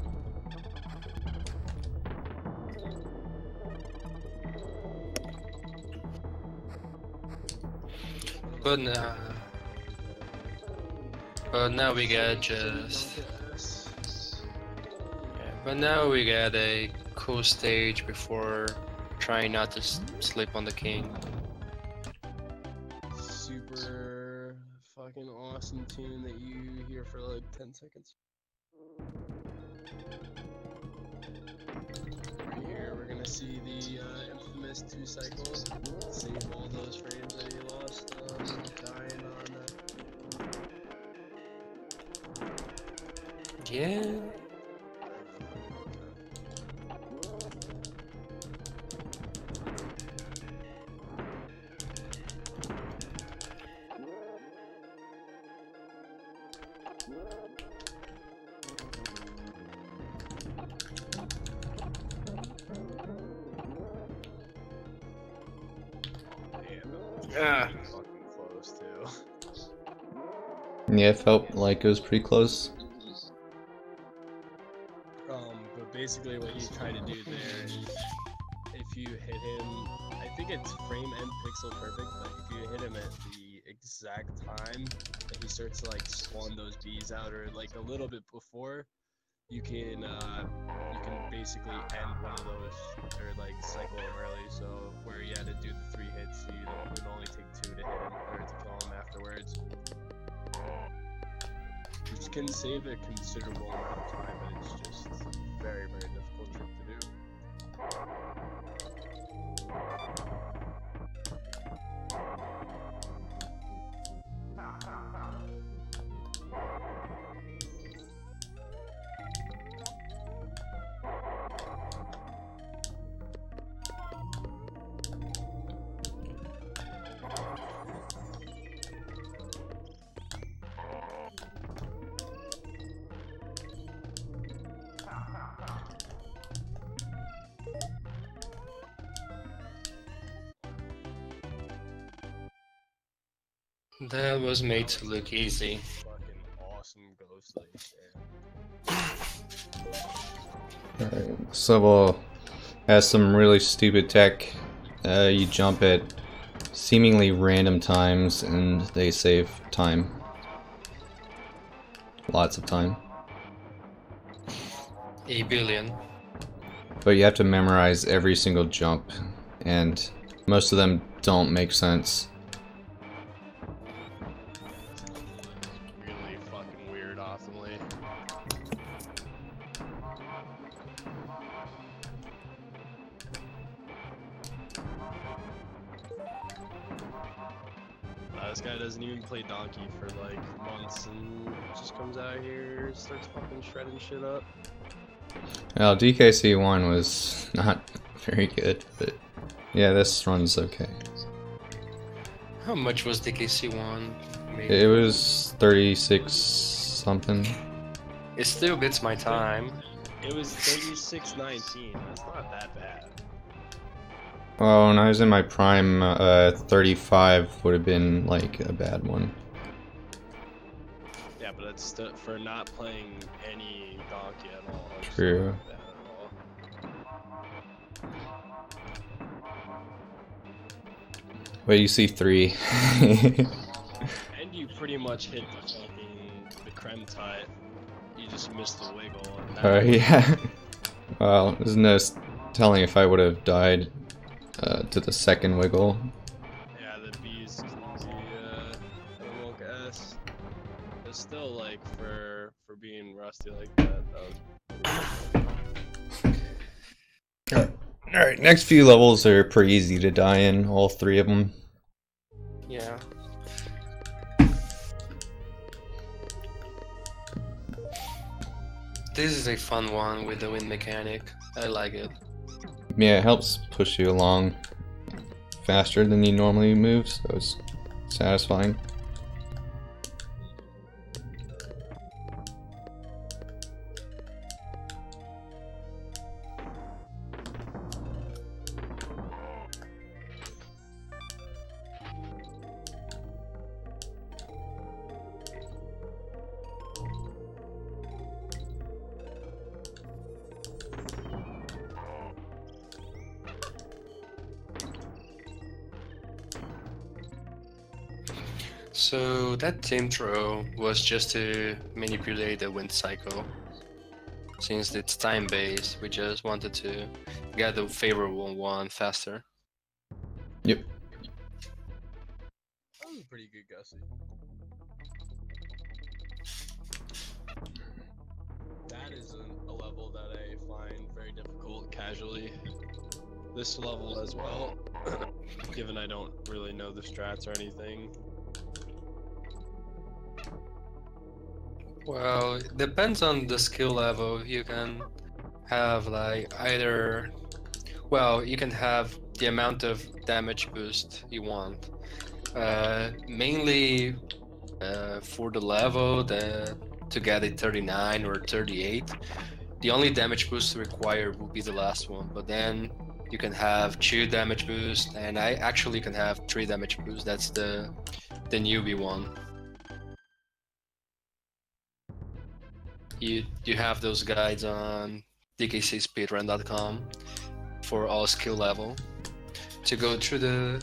But now we get just... Yeah, but now we get a cool stage before trying not to sleep on the king. Super fucking awesome tune that you hear for like 10 seconds. Right here, we're gonna see the infamous 2 cycle. Save all those frames that he lost dying on Yeah. fucking close too. Yeah, it felt like it was pretty close. But basically what he's trying to do there is, if you hit him, I think it's frame and pixel perfect, but if you hit him at the exact time that he starts to like spawn those bees out, or like a little bit before, you can basically end one of those, or like cycle him early. So where you had to do the 3 hits, it would only take 2 to hit him or to kill him afterwards. Which can save a considerable amount of time, but it's just very, very difficult trick to do. That was made to look easy. Fucking awesome ghostly. Alright, this level has some really stupid tech. You jump at seemingly random times and they save time. lots of time. 8 billion. But you have to memorize every single jump, and most of them don't make sense. Really fucking weird, awesomely. This guy doesn't even play Donkey for like months and just comes out here, starts fucking shredding shit up. Well, DKC-1 was not very good, but yeah, this runs okay. How much was DKC-1? It was 36 something. It still beats my time. It was 36.19. That's not that bad. Well, when I was in my prime, 35 would have been like a bad one. Yeah, but that's for not playing any Donkey at all. It's True. not bad at all. But you see 3. And you pretty much hit the fucking the creme tight. You just missed the wiggle. And that Yeah. Well, there's no telling if I would have died to the second wiggle. yeah, the B's can be a woke ass. But still, like for being rusty like that was. Alright, next few levels are pretty easy to die in, all 3 of them. Yeah. This is a fun one with the wind mechanic. I like it. Yeah, it helps push you along faster than you normally move, so it's satisfying. So that intro was just to manipulate the wind cycle. Since it's time-based, we just wanted to get the favorable one faster. Yep. That was a pretty good Gussie. That is a level that I find very difficult casually. This level as well, given I don't really know the strats or anything. Well, it depends on the skill level. You can have like either, well, you can have the amount of damage boost you want. Mainly for the level to get a 39 or 38, the only damage boost required will be the last one. But then you can have 2 damage boost, and I actually can have 3 damage boost. That's the newbie one. You have those guides on DKCSpeedrun.com for all skill level to go through the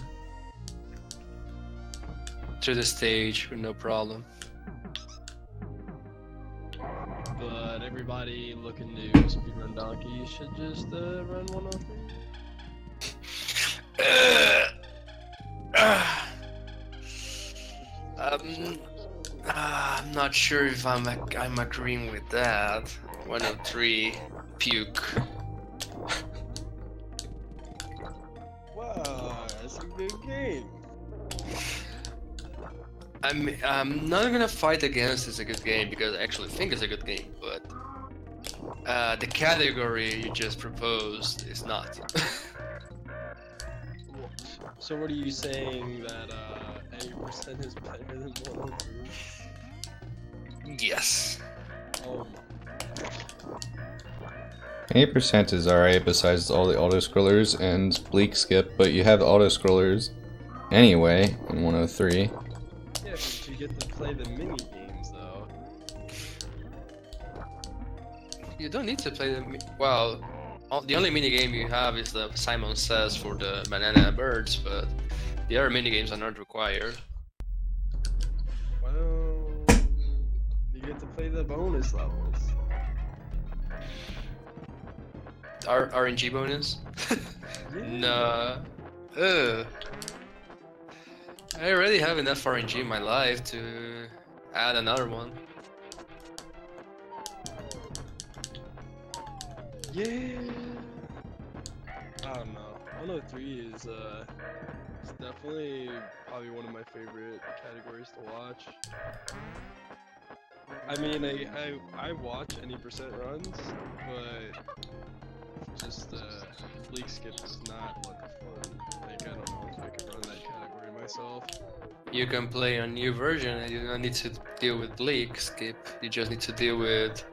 stage with no problem. But everybody looking to speedrun Donkey should just run 103. I'm not sure if I'm agreeing with that. 103 puke. Wow, that's a good game. I'm not gonna fight against it's a good game because I actually think it's a good game, but the category you just proposed is not. So what are you saying, that 80% is better than 103? Yes. Oh. 8% is alright besides all the auto-scrollers and bleak skip, but you have auto-scrollers anyway in 103. Yeah, but you get to play the mini games though. You don't need to play the well. The only mini game you have is the Simon Says for the banana birds, but the other mini games are not required. Well, you get to play the bonus levels. RNG bonus? No. Ugh. I already have enough RNG in my life to add another one. Yeah. I don't know. 103 is it's definitely probably one of my favorite categories to watch. I mean, I watch any percent runs, but just league skip does not look fun. Like I don't know if I could run that category myself. You can play a new version and you don't need to deal with league skip. You just need to deal with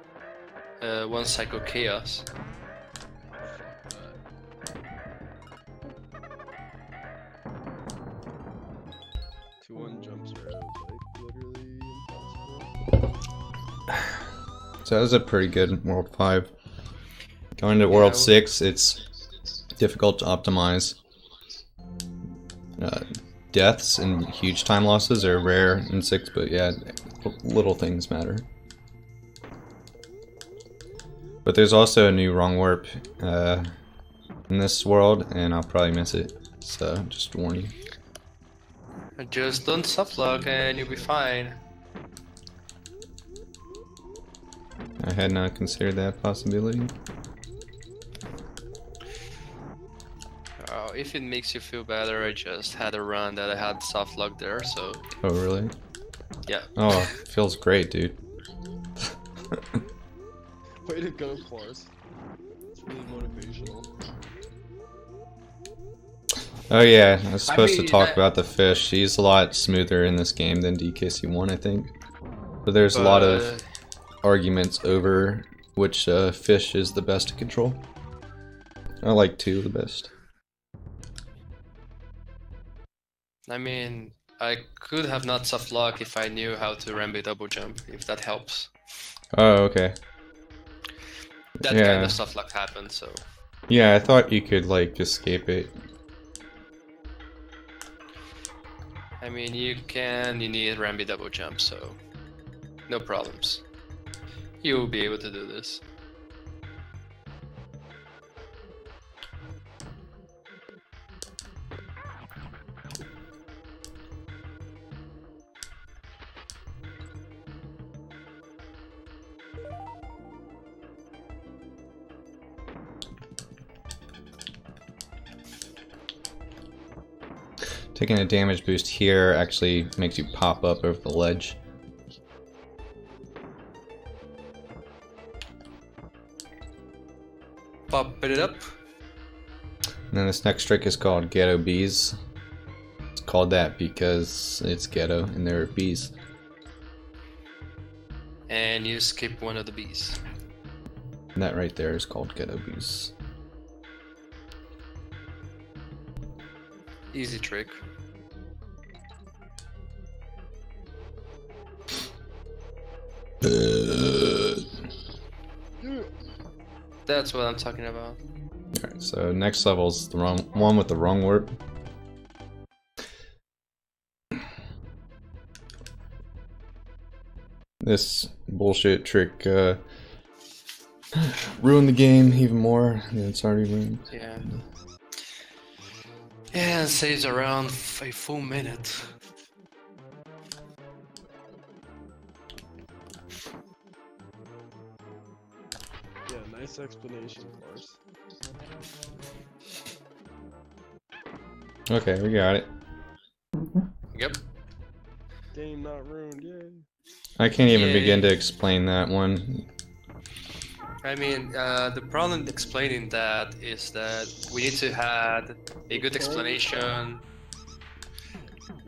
one cycle chaos. 2-1 jumps are like literally impossible. So that was a pretty good World 5. Going to World 6, it's difficult to optimize. Deaths and huge time losses are rare in 6, but yeah, little things matter. But there's also a new wrong warp in this world, and I'll probably miss it. So just to warn you. Just don't softlock and you'll be fine. I had not considered that possibility. Oh, if it makes you feel better, I just had a run that I had softlock there, so... Oh, really? Yeah. Oh, feels great, dude. Way to go, Force. It's really motivational. Oh yeah, I was supposed to mean, talk about the fish. She's a lot smoother in this game than DKC-1, I think. But there's a lot of arguments over which fish is the best to control. I like 2 the best. I mean, I could have not softlock if I knew how to Rambo double jump, if that helps. Oh, okay. That Yeah. kind of softlock happened, so... Yeah, I thought you could, like, escape it. I mean, you need Rambo double jump, so... No problems. You'll be able to do this. Taking a damage boost here actually makes you pop up over the ledge. Pop it up. And then this next trick is called Ghetto Bees. It's called that because it's ghetto and there are bees. And you skip one of the bees. And that right there is called Ghetto Bees. Easy trick. That's what I'm talking about. Alright, so next level is the wrong one with the wrong warp. This bullshit trick ruined the game even more than it's already ruined. Yeah. Yeah, it saves around a full minute. Yeah, nice explanation, Force. Okay, we got it. Yep. Game not ruined, yay. I can't even Yay. begin to explain that one. I mean, the problem explaining that is that we need to have a good explanation.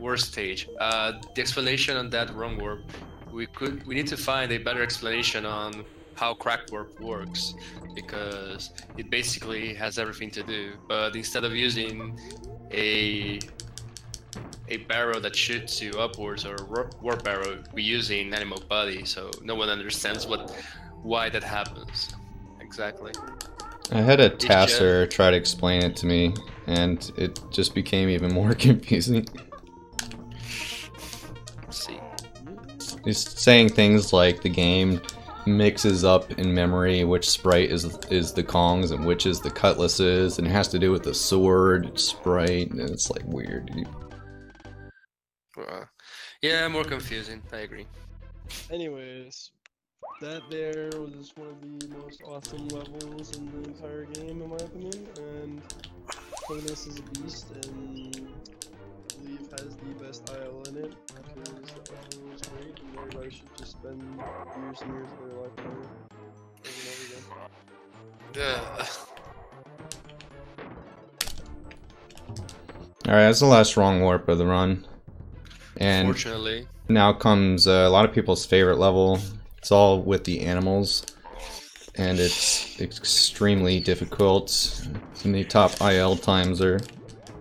Worst stage. The explanation on that wrong warp. We need to find a better explanation on how cracked warp works, because it basically has everything to do. But instead of using a barrel that shoots you upwards or warp barrel, we using animal body, so no one understands why that happens exactly. I had a Tasser try to explain it to me, and it just became even more confusing. Let's see. He's saying things like the game mixes up in memory which sprite is the Kongs and which is the Cutlasses, and it has to do with the sword sprite, and it's like weird, dude. Yeah, more confusing. I agree. Anyways, that there was one of the most awesome levels in the entire game, in my opinion. And MikeKanis is a beast, and I believe has the best IL in it because the level was great, and everybody should just spend years and years of their life on it over and over again. Alright, that's the last wrong warp of the run. And Fortunately. now comes a lot of people's favorite level. It's all with the animals, and it's extremely difficult. And the top IL times are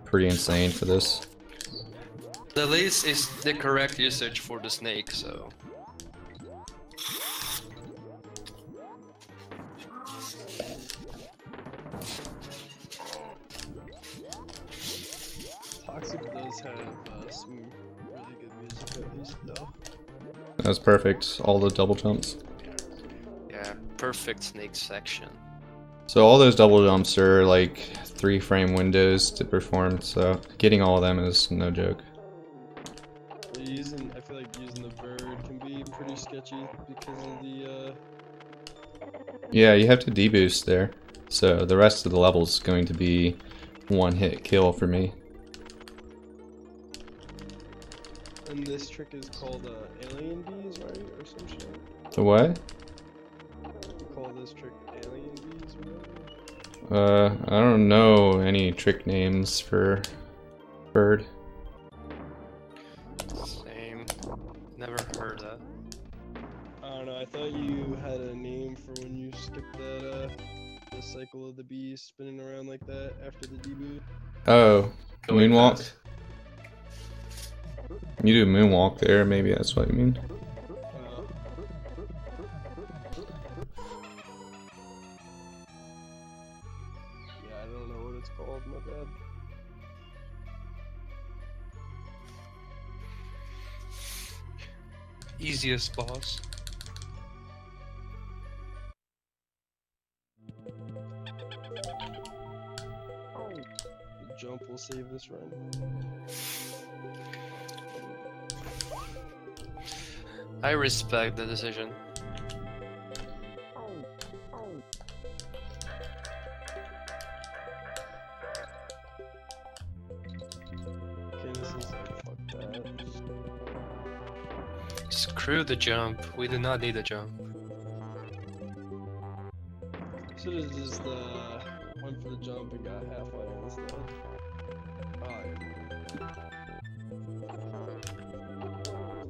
pretty insane for this. The least is the correct usage for the snake, so. Toxic does have some really good music, at least, though. That's perfect. All the double jumps. Yeah, perfect snake section. So all those double jumps are like 3-frame windows to perform, so getting all of them is no joke. I feel like using the bird can be pretty sketchy because of the Yeah, you have to deboost there. So the rest of the level is going to be one-hit kill for me. and this trick is called alien bees, right? Or some shit. The what? You call this trick alien bees or whatever? I don't know any trick names for bird. Same. Never heard that. I don't know, I thought you had a name for when you skipped that, the cycle of the bee spinning around like that after the debut. Oh, Going moonwalk? fast. You do moonwalk there, maybe that's what you mean. Yeah, I don't know what it's called, my bad. Easiest boss. The jump will save this run. I respect the decision. Okay, this is like, fuck that. Screw the jump. We do not need a jump. Should've just, went for the jump and got halfway instead. Ah, yeah.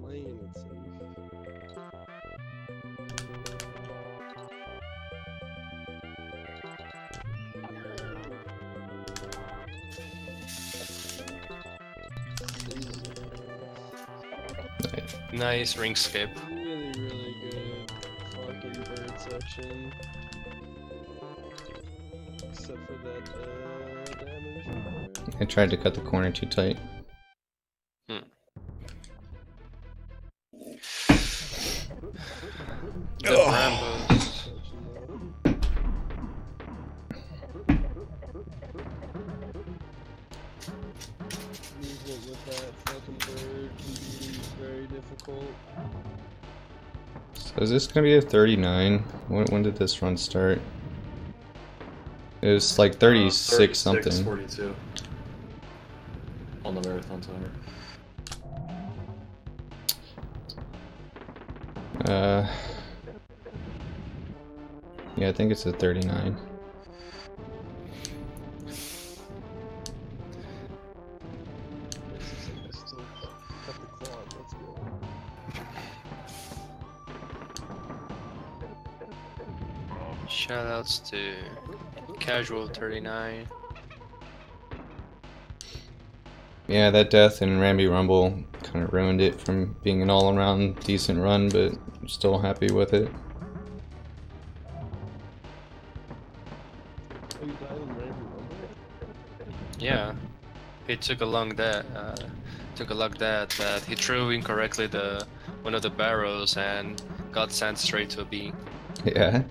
Playing it safe. Nice ring skip. Really, really good fucking bird section. Except for that, damage. I tried to cut the corner too tight. The Brambos. Movement with that fucking bird can be very difficult. So is this gonna be a 39? When did this run start? It was like 36 something. 42 on the marathon timer. Yeah, I think it's a 39. Still cut the quad, let's go. Shoutouts to Casual 39. Yeah, that death in Ramby Rumble kind of ruined it from being an all-around decent run, but I'm still happy with it. Oh, you died in Rambo Rumble? Yeah, he took a long took a look that he threw incorrectly one of the barrels and got sent straight to a B. Yeah.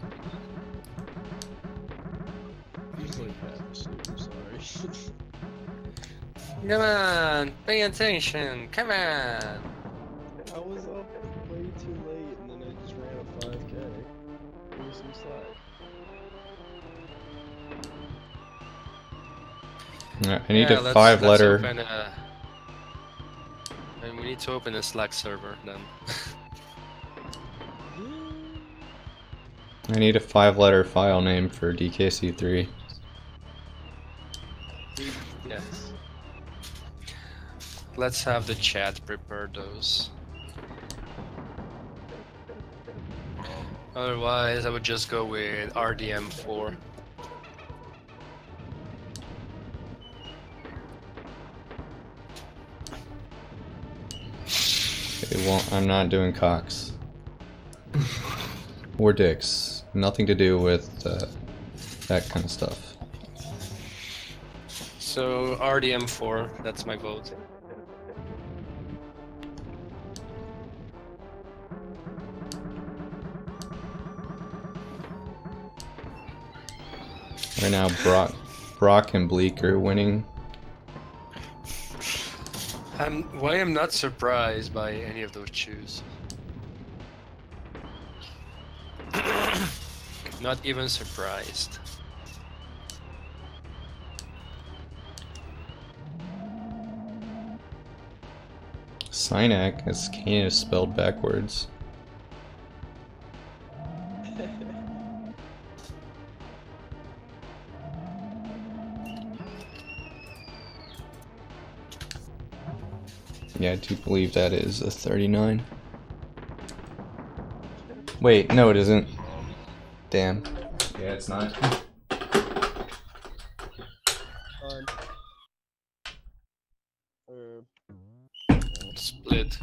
He's like that, super sorry. Come on, pay attention, come on! I was up way too late and then I just ran a 5K. Give me some slack. Alright, I need a let's 5-letter. open and we need to open a Slack server then. I need a 5-letter file name for DKC3. Yes. Let's have the chat prepare those. Otherwise, I would just go with RDM4. Okay, well, I'm not doing cocks. Or dicks. Nothing to do with that kind of stuff. So RDM4, that's my vote. Right now, Brock and Bleak are winning. Why I'm not surprised by any of those choose. Not even surprised. Synac is Kanis spelled backwards. Yeah, I do believe that is a 39. Wait, no it isn't. Damn. Yeah, it's not. Split.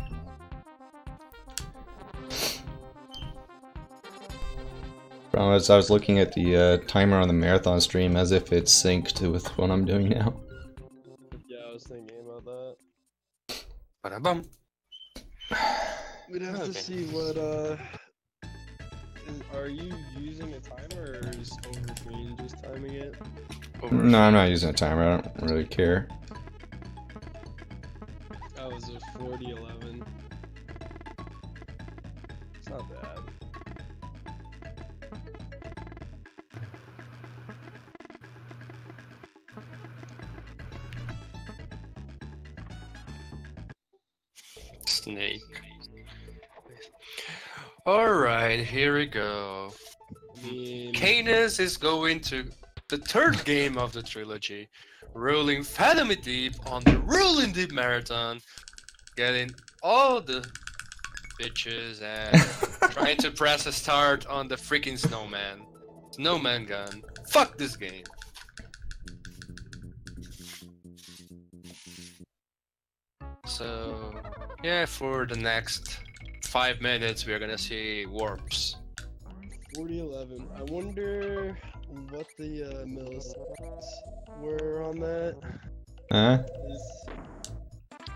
I was looking at the timer on the marathon stream as if it's synced with what I'm doing now. Yeah, I was thinking about that. Ba-da-bum. We'd have to see what, are you using a timer or is Overgreen just timing it? No, I'm not using a timer, I don't really care. That was a 40-11. It's not bad. Snake. Alright, here we go. Kanis is going to the third game of the trilogy, rolling Fathom It Deep on the Rolling Deep Marathon, getting all the bitches and trying to press a start on the freaking snowman gun. Fuck this game. So yeah, for the next 5 minutes we're gonna see warps. 40-11. I wonder what the milliseconds were on that. Huh?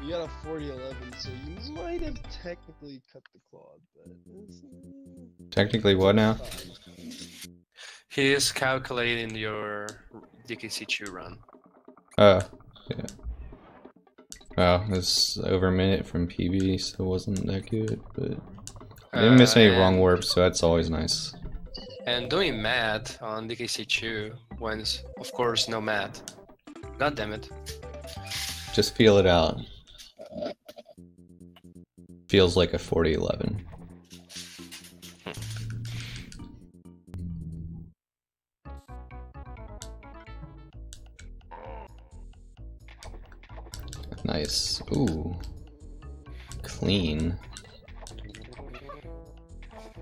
You got a 40-11, so you might have technically cut the cloth, but Technically what now? He is calculating your DKC-J run. Oh, yeah. Well, it's over a minute from PB, so it wasn't that good, but I didn't miss any wrong warps, so that's always nice. And doing math on DKC-J when, of course, no math. God damn it. Just feel it out. Feels like a 40-11. Nice. Ooh. Clean.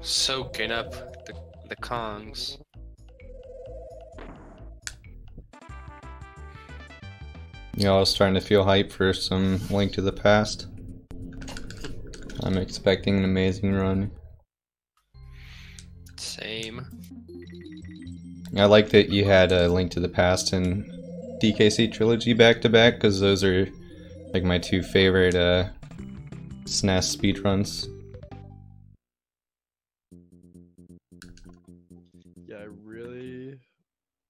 Soaking up the Kongs. Y'all starting to feel hype for some Link to the Past. I'm expecting an amazing run. Same. I like that you had a Link to the Past and DKC Trilogy back to back, because those are Like my two favorite SNES speedruns. Yeah, I really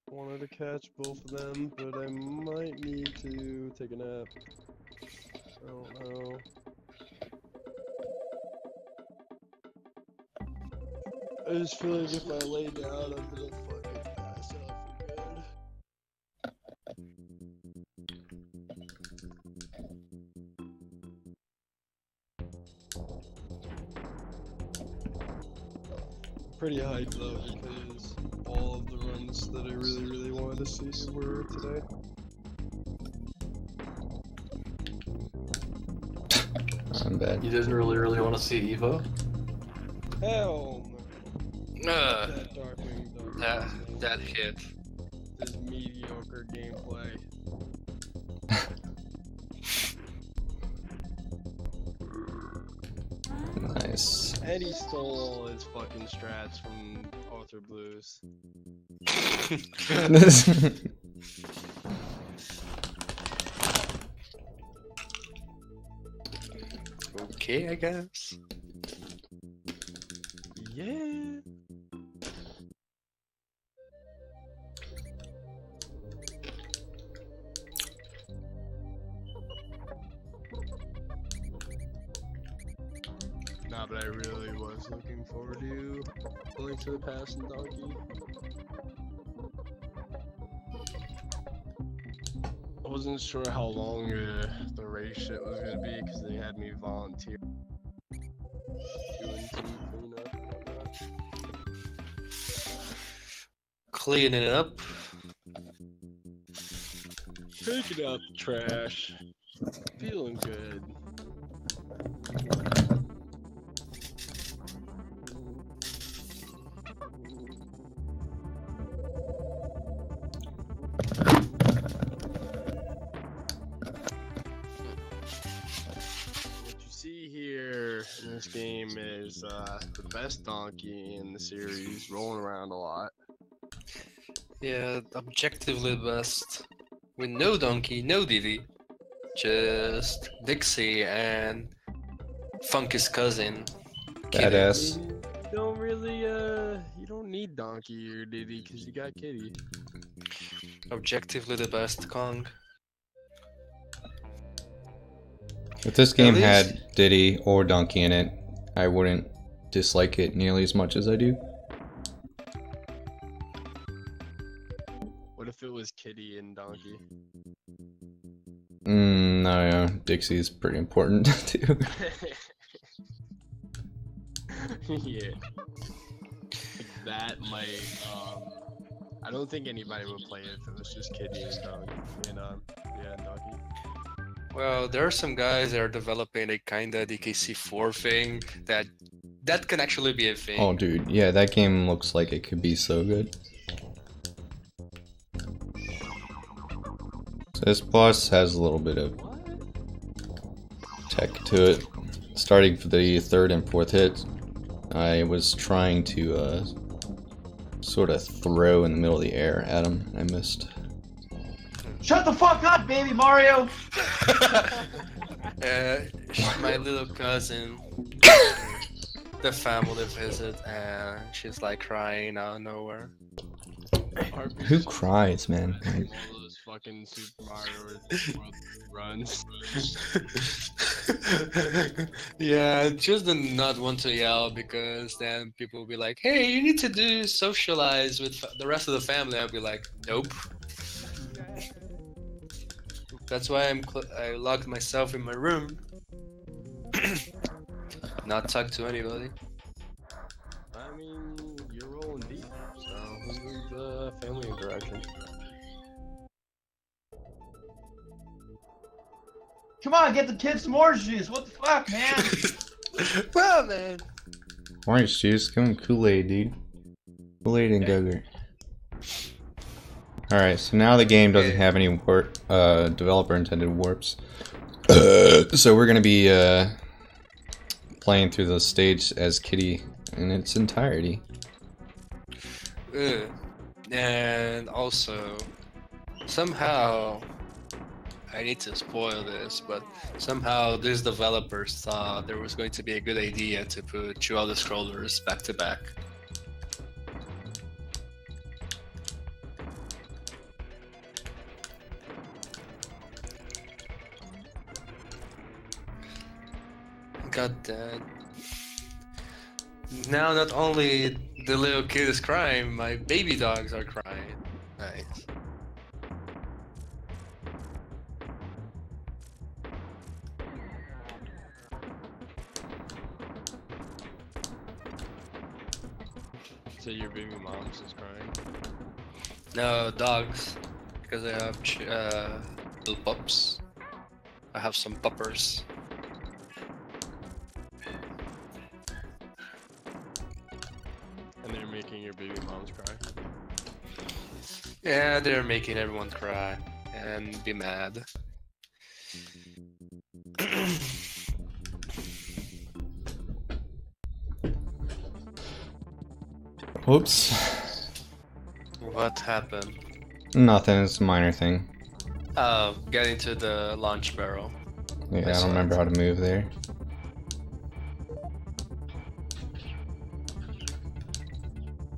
wanted to catch both of them, but I might need to take a nap. I don't know. I just feel like if I lay down, I'm gonna fucking pass out for good. Pretty hyped though, because all of the runs that I really wanted to see were today. I'm bad. You didn't really want to see Evo? Hell no. That Darkwing Duck. That hit. This mediocre gameplay. Nice. And he stole all his fucking strats from Arthur Blues. Okay, I guess. Yeah. Nah, but I really was looking forward to going to the Past and Donkey. I wasn't sure how long the race shit was gonna be because they had me volunteer doing some cleanup and whatnot. Cleaning it up. Picking up the trash. Feeling good. What you see here in this game is the best donkey in the series, rolling around a lot. Yeah, objectively the best. With no donkey, no Diddy. Just Dixie and Funky's cousin. Kitty. Badass. You don't really, you don't need Donkey or Diddy because you got Kitty. Objectively the best, Kong. If this game least- had Diddy or Donkey in it, I wouldn't dislike it nearly as much as I do. What if it was Kitty and Donkey? No, Dixie's pretty important too. Yeah. Like that might, I don't think anybody would play it if it was just Kitty and Donkey. And, and Donkey. Well, there are some guys that are developing a kinda DKC4 thing that can actually be a thing. Oh, dude, yeah, that game looks like it could be so good. So this boss has a little bit of tech to it. Starting for the third and fourth hit, I was trying to sort of throw in the middle of the air at him. I missed. Shut the fuck up, baby Mario! My little cousin, the family visit, and she's like crying out of nowhere. Who cries, man? All those fucking Super Mario runs. Yeah, just do not want to yell because then people will be like, "Hey, you need to do socialize with the rest of the family." I'll be like, "Nope." That's why I locked myself in my room, not talk to anybody. I mean, you're rolling deep, so who needs family interaction? Come on, get the kids some orange juice. What the fuck, man? Well, man. Orange juice, come on, Kool-Aid, dude. Kool-Aid and Gugger. Alright, so now the game doesn't have any developer-intended warps. So we're gonna be playing through the stage as Kitty in its entirety. And also, somehow, I need to spoil this, but somehow these developers thought there was going to be a good idea to put two other scrollers back to back. God damn. Now not only the little kid is crying, my baby dogs are crying. Nice. So your baby mom's is crying? No, dogs. Because I have little pups. I have some puppers. And they're making your baby moms cry? Yeah, they're making everyone cry and be mad. Whoops. What happened? Nothing, it's a minor thing. Oh, getting to the launch barrel. Yeah, I That's don't remember how to move there.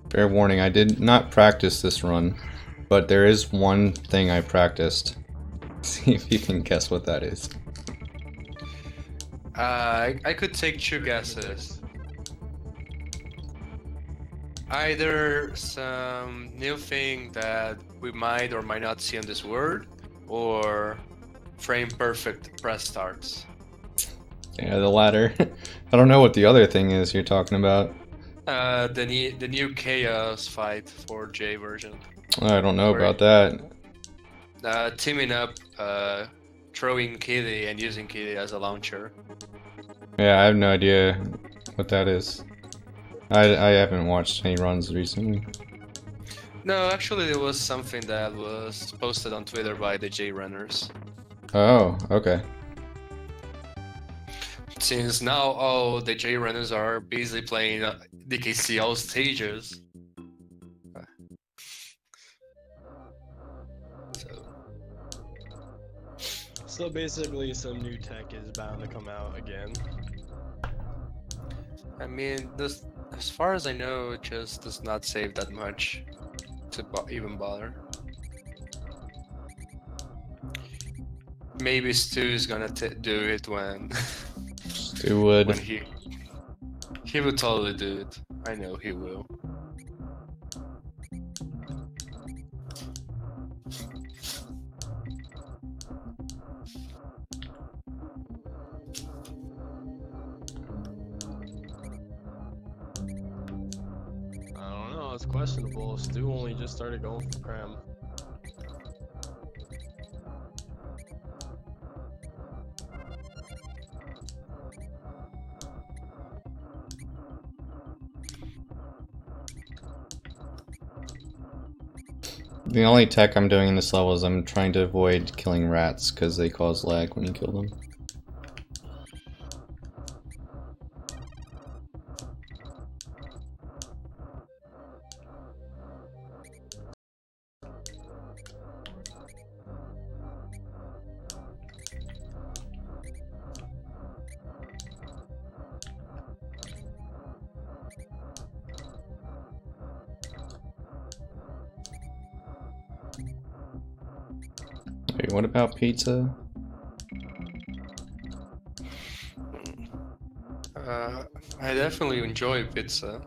Fair warning, I did not practice this run, but there is one thing I practiced. See if you can guess what that is. I could take two guesses. Either some new thing that we might or might not see on this word, or frame perfect press starts. Yeah, the latter. I don't know what the other thing is you're talking about. The new chaos fight for J version. I don't know Where- about that. Teaming up, throwing Kitty and using Kitty as a launcher. Yeah, I have no idea what that is. I haven't watched any runs recently. No, actually, there was something that was posted on Twitter by the J runners. Oh, okay. Since now all the J runners are busy playing DKC all stages. So basically some new tech is bound to come out again. I mean, this, as far as I know, it just does not save that much to even bother. Maybe Stu is gonna do it when Stu would. when he will totally do it. I know he will. I don't know, it's questionable. Stu only just started going for Cram. The only tech I'm doing in this level is I'm trying to avoid killing rats because they cause lag when you kill them. Wait, what about pizza? I definitely enjoy pizza.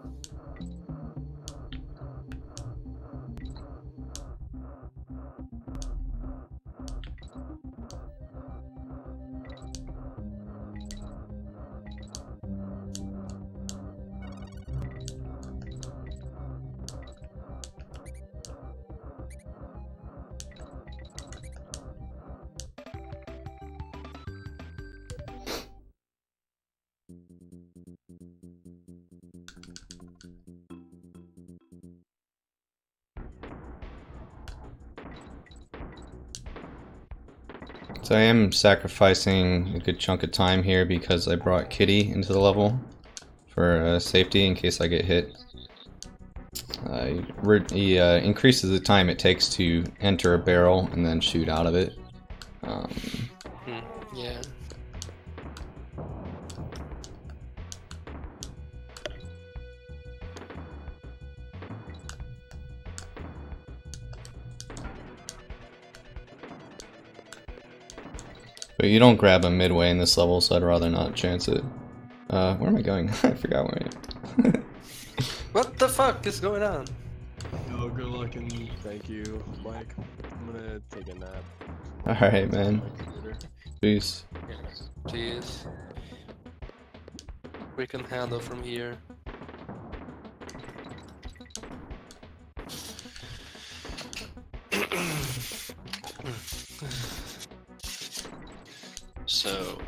So I am sacrificing a good chunk of time here because I brought Kitty into the level for safety in case I get hit. He increases the time it takes to enter a barrel and then shoot out of it. Yeah. But you don't grab him midway in this level, so I'd rather not chance it. Where am I going? I forgot where I am. What the fuck is going on? Yo, good luck and thank you, Mike. I'm gonna take a nap. Alright, man. My computer. Peace. Jeez. We can handle from here. So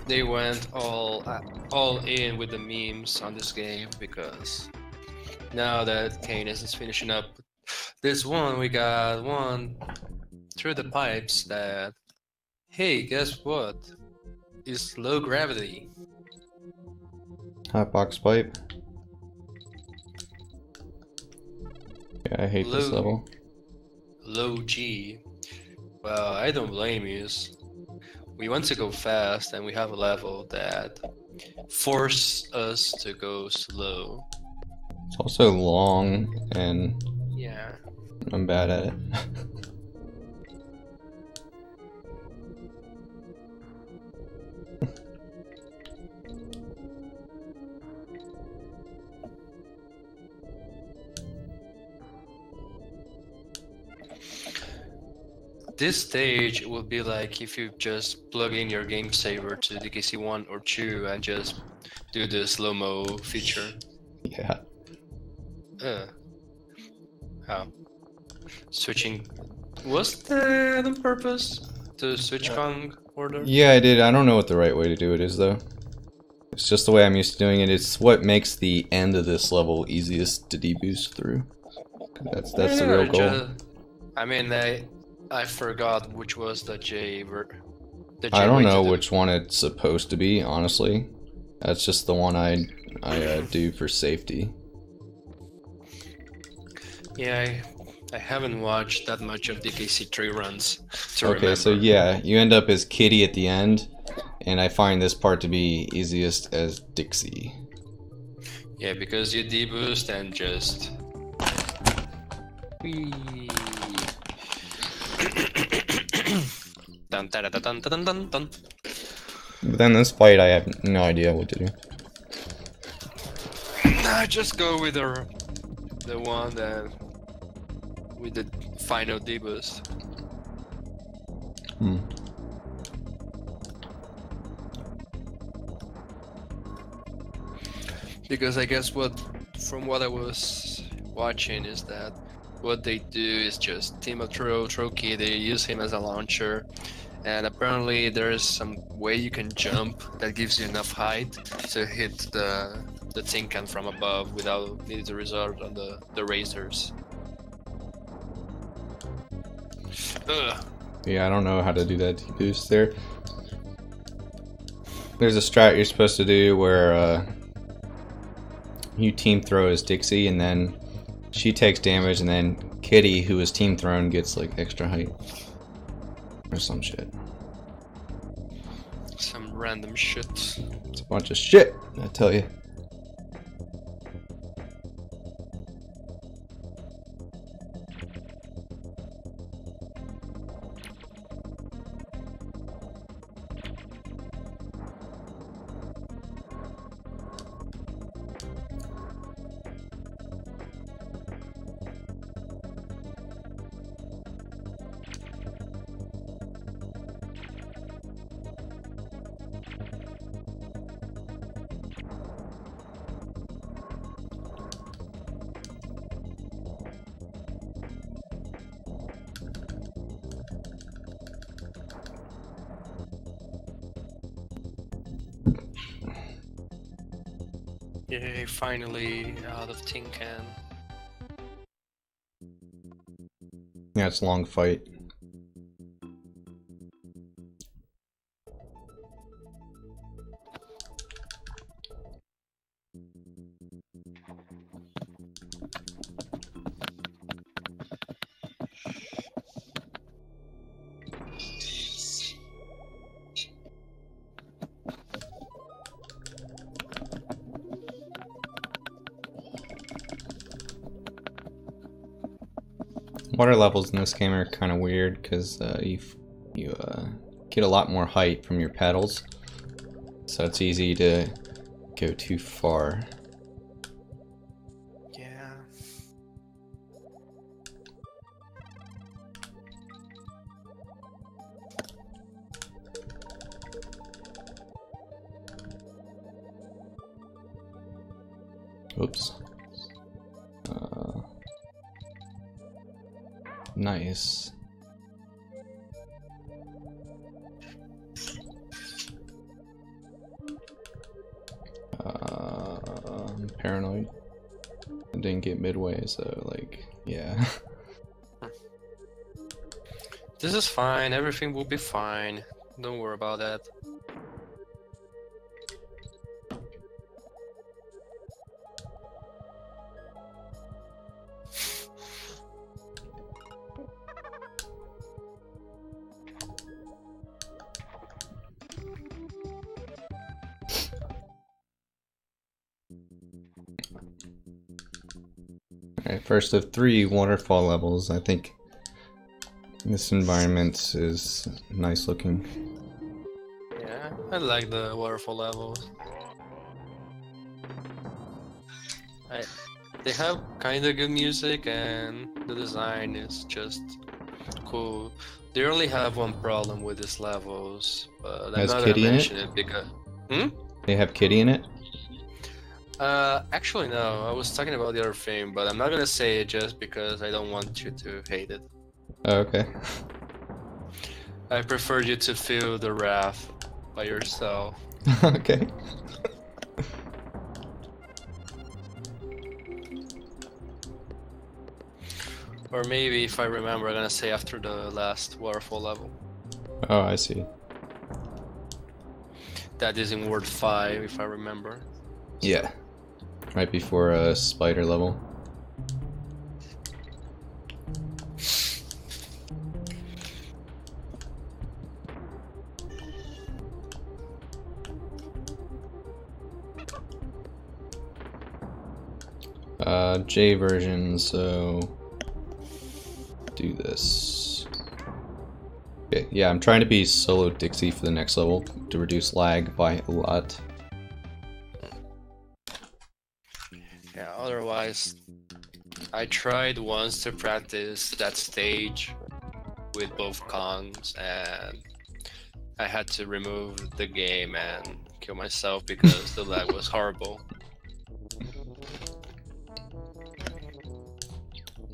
they went all in with the memes on this game because now that Kanis is finishing up this one, we got one through the pipes that, hey, guess what? It's low gravity. Hotbox pipe. Yeah, I hate this level. Low G. Well, I don't blame you. We want to go fast and we have a level that forces us to go slow. It's also long and Yeah. I'm bad at it. This stage will be like if you just plug in your game saver to DKC 1 or 2 and just do the slow-mo feature. Yeah. How? Switching. Was that on purpose? To switch Kong order? Yeah, I did. I don't know what the right way to do it is, though. It's just the way I'm used to doing it. It's what makes the end of this level easiest to deboost through. That's the real goal. I mean, I forgot which was the J. I don't know which one it's supposed to be, honestly. That's just the one I do for safety. Yeah, I haven't watched that much of DKC 3 runs to Okay, remember. so yeah, you end up as Kitty at the end, and I find this part to be easiest as Dixie. Yeah, because you deboost and just... Whee. Dun, dun, dun, dun, dun, dun, dun. But then this fight, I have no idea what to do. Nah, just go with the one that with the final deboost. Because I guess from what I was watching is that what they do is just team up Troki, they use him as a launcher, and apparently there's some way you can jump that gives you enough height to hit the tin can from above without needing to resort on the razors. Ugh. Yeah, I don't know how to do that deboost there. There's a strat you're supposed to do where you team throw as Dixie, and then she takes damage, and then Kitty, who is team thrown, gets like extra height. Or some shit. Some random shit. It's a bunch of shit, I tell you. Yay, finally out of tin can. Yeah, it's a long fight. Water levels in this game are kind of weird because you get a lot more height from your pedals, so it's easy to go too far. Yeah. Oops. Nice. I'm paranoid. I didn't get midway, so like, yeah. This is fine. Everything will be fine. Don't worry about that. Alright, first of 3 waterfall levels. I think this environment is nice looking. Yeah, I like the waterfall levels. They have kind of good music and the design is just cool. They only have one problem with these levels, but I'm Has not gonna Kitty in mention it? it because... They have Kitty in it? Actually no, I was talking about the other thing, but I'm not gonna say it just because I don't want you to hate it. Oh, okay. I prefer you to feel the wrath by yourself. Okay. Or maybe, if I remember, I'm gonna say after the last waterfall level. Oh, I see. That is in World 5, if I remember. Yeah. Right before a spider level. J version, so do this. Okay, yeah, I'm trying to be solo Dixie for the next level to reduce lag by a lot. Yeah, otherwise, I tried once to practice that stage with both Kongs, and I had to remove the game and kill myself because the lag was horrible.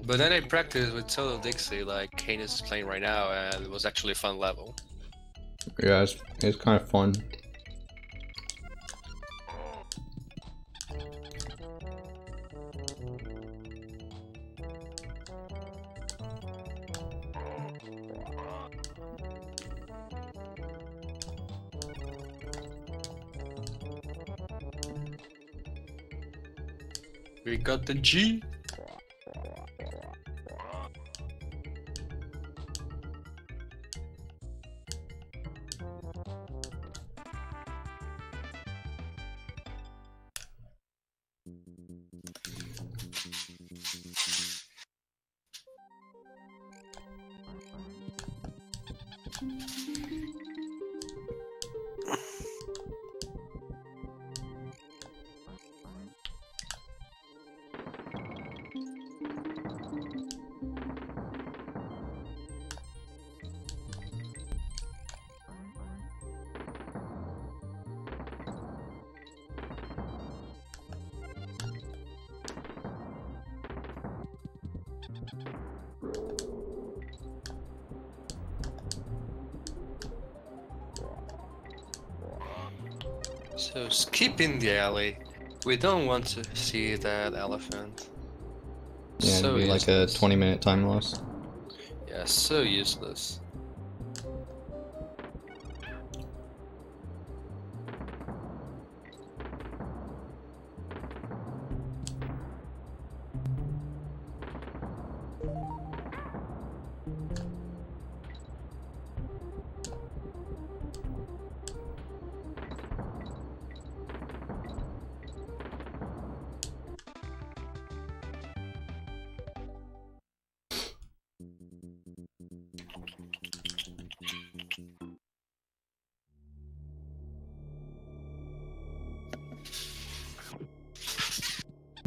But then I practiced with solo Dixie, like Kanis is playing right now, and it was actually a fun level. Yeah, it's kind of fun. We got the G. So skipping the alley. We don't want to see that elephant. Yeah, So it'd be like a useless. 20-minute time loss. Yeah, so useless.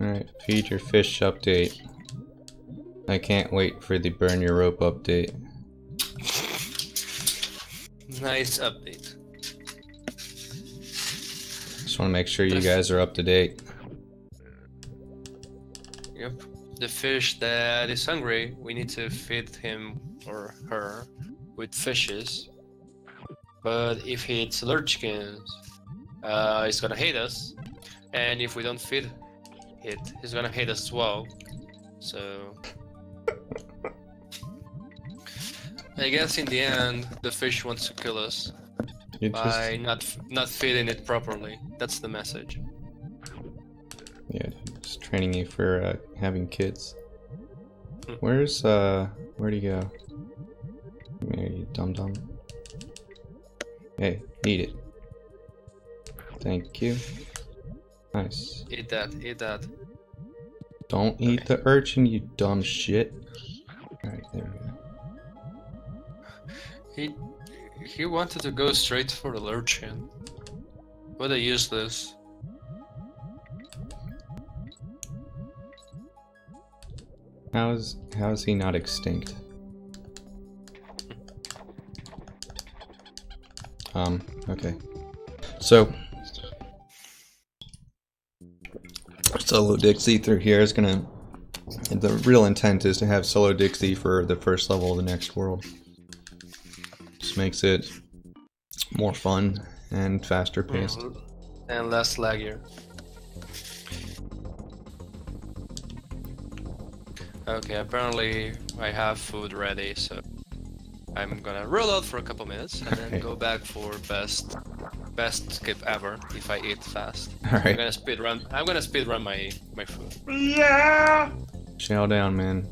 Alright, feed your fish update. I can't wait for the burn your rope update. Nice update. Just want to make sure you guys are up to date. Yep. The fish that is hungry, we need to feed him or her with fishes. But if he eats lurchkins, he's gonna hate us. And if we don't feed it, he's gonna hate us as well. So I guess in the end, the fish wants to kill us by not feeding it properly. That's the message. Yeah, just training you for having kids. Where'd he go? You dum dum. Hey, eat it. Thank you. Nice. Eat that, eat that. Don't eat the urchin, you dumb shit. Alright, there we go. He wanted to go straight for the lurchin. What a useless. How is he not extinct? Okay. So solo Dixie through here is gonna, the real intent is to have solo Dixie for the first level of the next world. Just makes it more fun and faster paced. And less laggier. Okay, apparently I have food ready, so I'm gonna roll out for a couple minutes and then go back for best skip ever if I eat fast. Alright. I'm gonna speed run my food. Yeah. Chow down, man.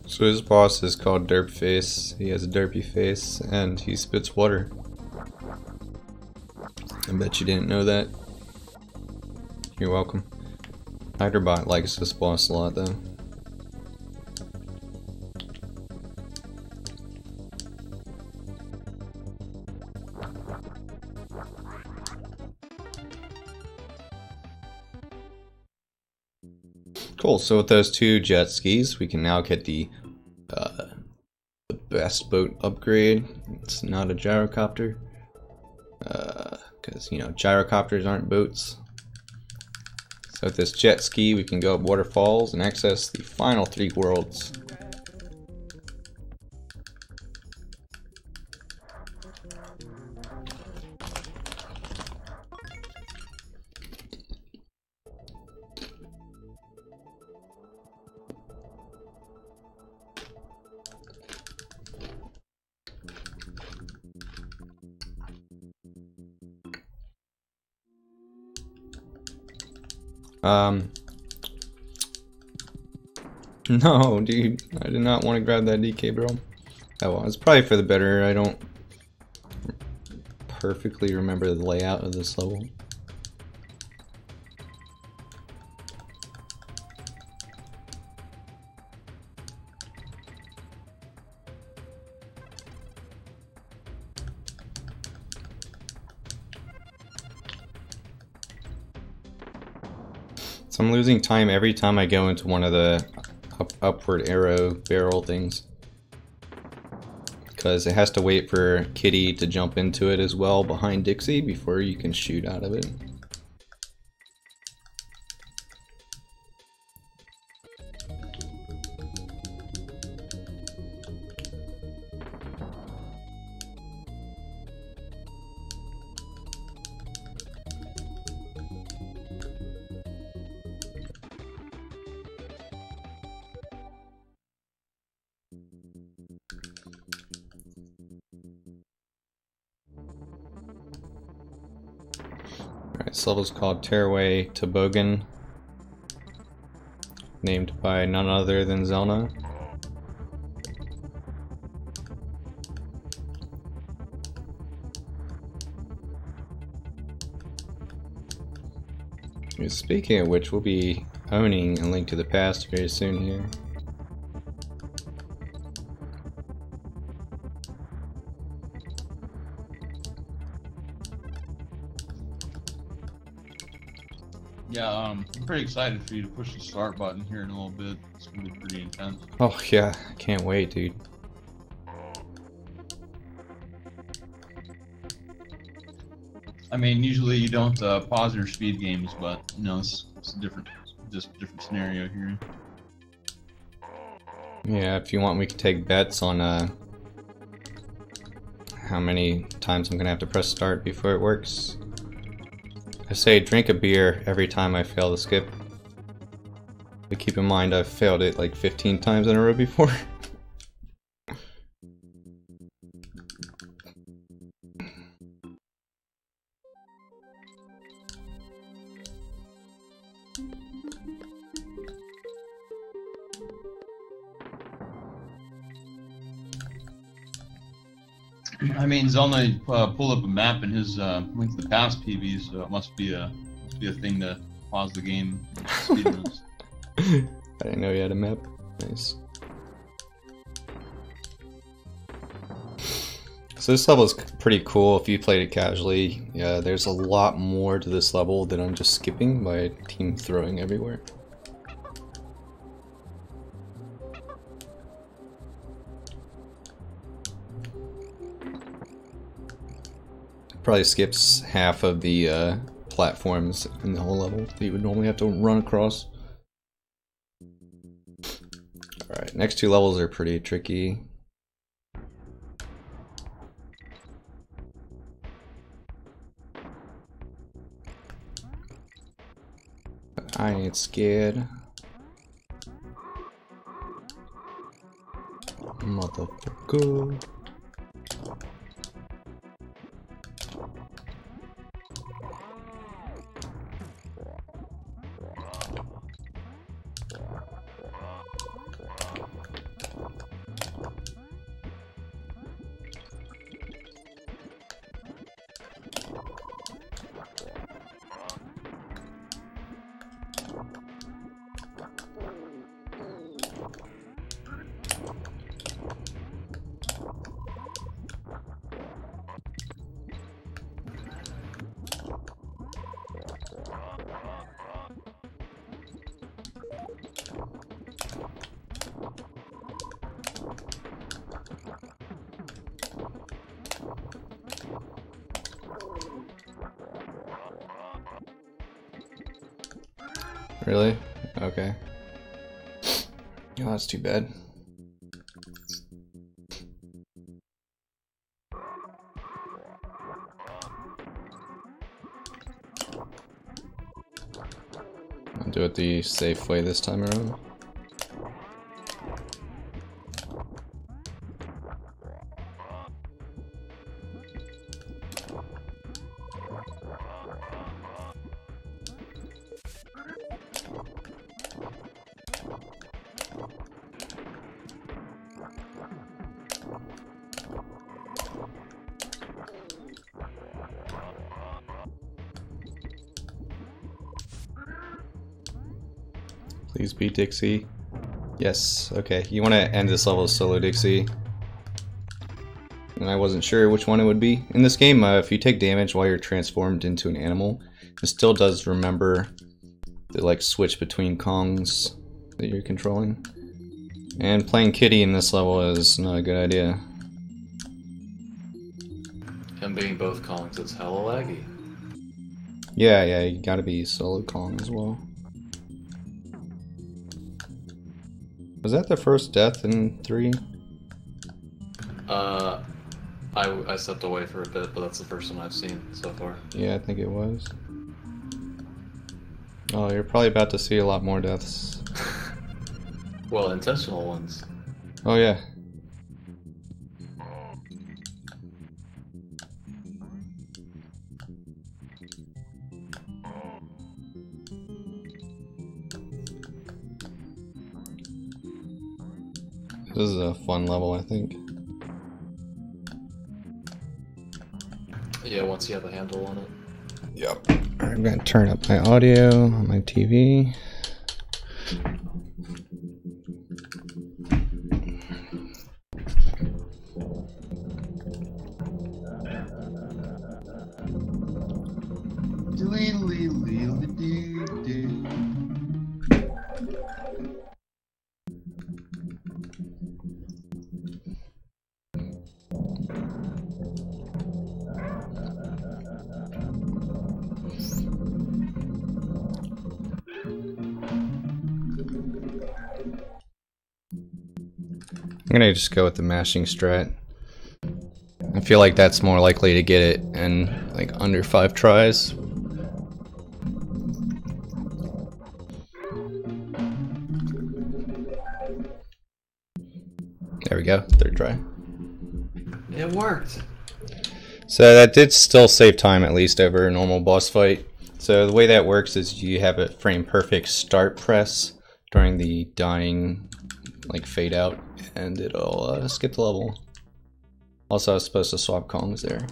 So his boss is called Derpface. He has a derpy face and he spits water. I bet you didn't know that. You're welcome. Hyderbot likes this boss a lot though. Cool, so with those two jet skis, we can now get the best boat upgrade. It's not a gyrocopter, because, you know, gyrocopters aren't boats. So with this jet ski, we can go up waterfalls and access the final 3 worlds. No, dude, I did not want to grab that DK, bro. Oh well, it's probably for the better. I don't perfectly remember the layout of this level. So I'm losing time every time I go into one of the upward arrow barrel things. Because it has to wait for Kitty to jump into it as well behind Dixie before you can shoot out of it. This level is called Tearaway Toboggan, named by none other than Zelda. Speaking of which, we'll be owning A Link to the Past very soon here. Yeah, I'm pretty excited for you to push the start button here in a little bit. It's gonna be pretty intense. Oh yeah, I can't wait, dude. I mean, usually you don't pause your speed games, but you know, it's a different scenario here. Yeah, if you want, we can take bets on how many times I'm gonna have to press start before it works. I say drink a beer every time I fail to skip. But keep in mind I've failed it like 15 times in a row before. I mean, Zelna pulled up a map in his Link to the Past PB, so it must be a thing to pause the game. Speedruns. I didn't know you had a map. Nice. So this level is pretty cool if you played it casually. Yeah, there's a lot more to this level than I'm just skipping by team throwing everywhere. Probably skips half of the platforms in the whole level that you would normally have to run across. Alright, next two levels are pretty tricky. But I ain't scared. Motherfucker. Really? Okay. Oh, that's too bad. I'll do it the safe way this time around. Please beat Dixie. Yes, okay. You want to end this level solo Dixie. And I wasn't sure which one it would be. In this game, if you take damage while you're transformed into an animal, it still does remember the like switch between Kongs that you're controlling. And playing Kitty in this level is not a good idea. Him being both Kongs, it's hella laggy. Yeah, you gotta be solo Kong as well. Was that the first death in 3? I stepped away for a bit, but that's the first one I've seen so far. Yeah, I think it was. Oh, you're probably about to see a lot more deaths. Well, intentional ones. Oh yeah. This is a fun level, I think. Yeah, once you have a handle on it. Yep. I'm gonna turn up my audio on my TV. gonna just go with the mashing strat. I feel like that's more likely to get it in like under 5 tries. There we go, 3rd try. It worked. So that did still save time, at least over a normal boss fight. So the way that works is you have a frame perfect start press during the dying like fade out, and it'll skip the level. Also, I was supposed to swap Kongs there.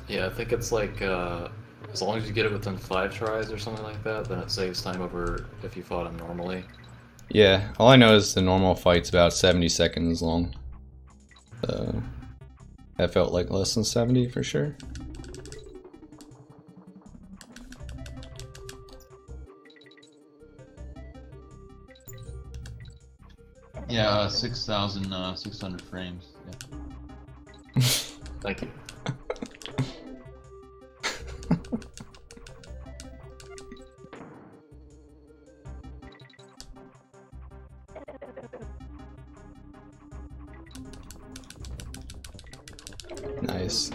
Yeah, I think it's like as long as you get it within 5 tries or something like that, then it saves time over if you fought him normally. Yeah, all I know is the normal fight's about 70 seconds long. That felt like less than 70 for sure. Yeah, 6,600 frames. Yeah. Thank you. Nice.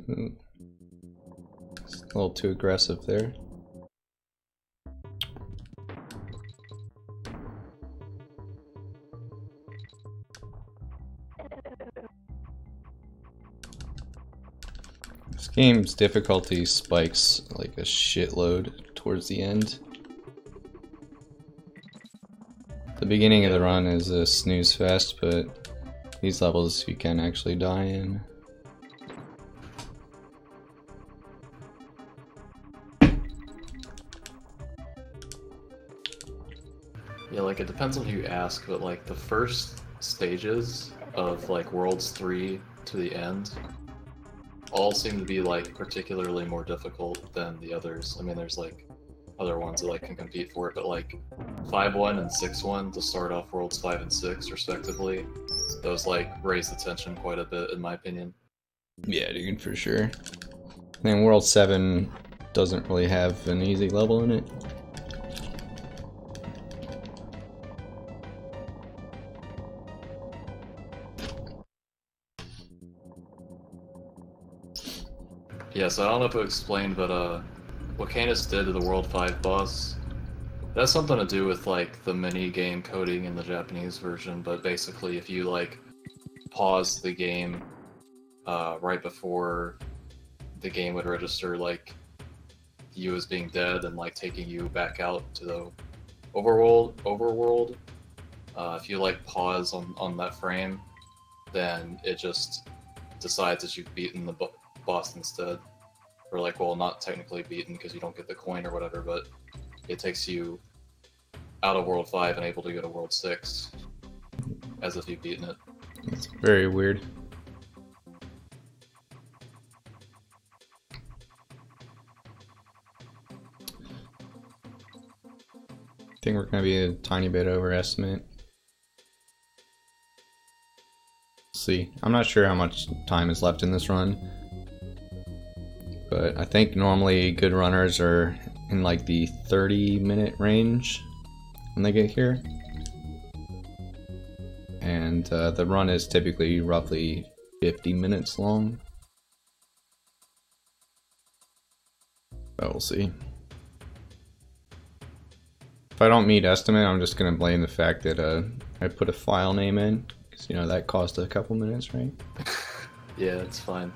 It's a little too aggressive there. This game's difficulty spikes like a shitload towards the end. The beginning of the run is a snooze fest, but these levels you can actually die in. Yeah, like it depends on who you ask, but like the first stages of like Worlds 3 to the end all seem to be like particularly more difficult than the others. I mean, there's like other ones that like can compete for it, but like 5-1 and 6-1 to start off Worlds 5 and 6 respectively, those like raise the tension quite a bit in my opinion. Yeah, dude, for sure. I think World 7 doesn't really have an easy level in it. Yeah, so I don't know if it explained, but what Canis did to the World 5 boss, that's something to do with like the mini game coding in the Japanese version, but basically if you like pause the game right before the game would register like you as being dead and like taking you back out to the overworld, if you like pause on that frame, then it just decides that you've beaten the boss instead. Or like, well, not technically beaten because you don't get the coin or whatever, but it takes you out of World 5 and able to go to World 6 as if you've beaten it. It's very weird. I think we're gonna be a tiny bit overestimate. See, I'm not sure how much time is left in this run, but I think normally good runners are in like the 30-minute range when they get here, and the run is typically roughly 50 minutes long, but we'll see. If I don't meet estimate, I'm just gonna blame the fact that I put a file name in, because you know that cost a couple minutes, right? Yeah, it's fine.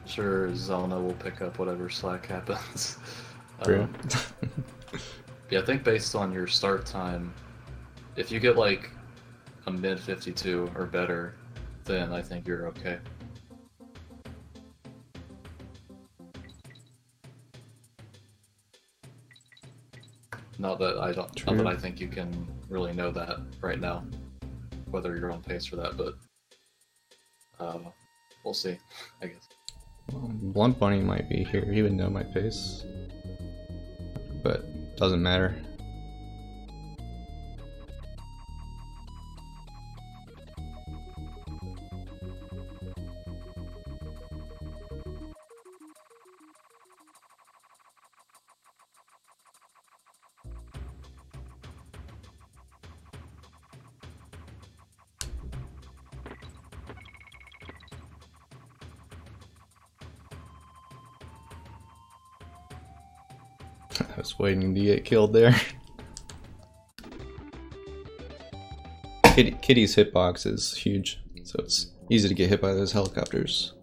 Sure, Zelna will pick up whatever slack happens. Yeah, I think based on your start time, if you get like a mid 52 or better, then I think you're okay. Not that I think you can really know that right now, whether you're on pace for that, but we'll see, I guess. Well, Blunt Bunny might be here, he would know my pace, but doesn't matter. I was waiting to get killed there. Kitty's hitbox is huge, so it's easy to get hit by those helicopters.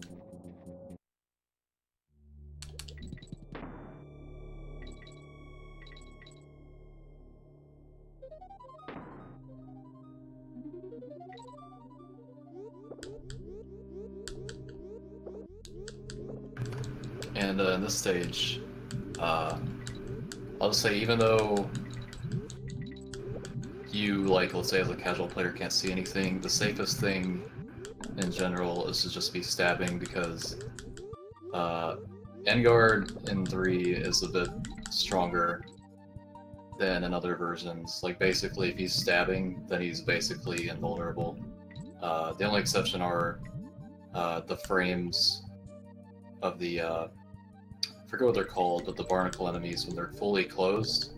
And in this stage, I'll just say, even though you, like, let's say as a casual player can't see anything, the safest thing in general is to just be stabbing, because Endguard in 3 is a bit stronger than in other versions. Like, basically, if he's stabbing, then he's basically invulnerable. The only exception are the frames of the, I forget what they're called, but the barnacle enemies when they're fully closed.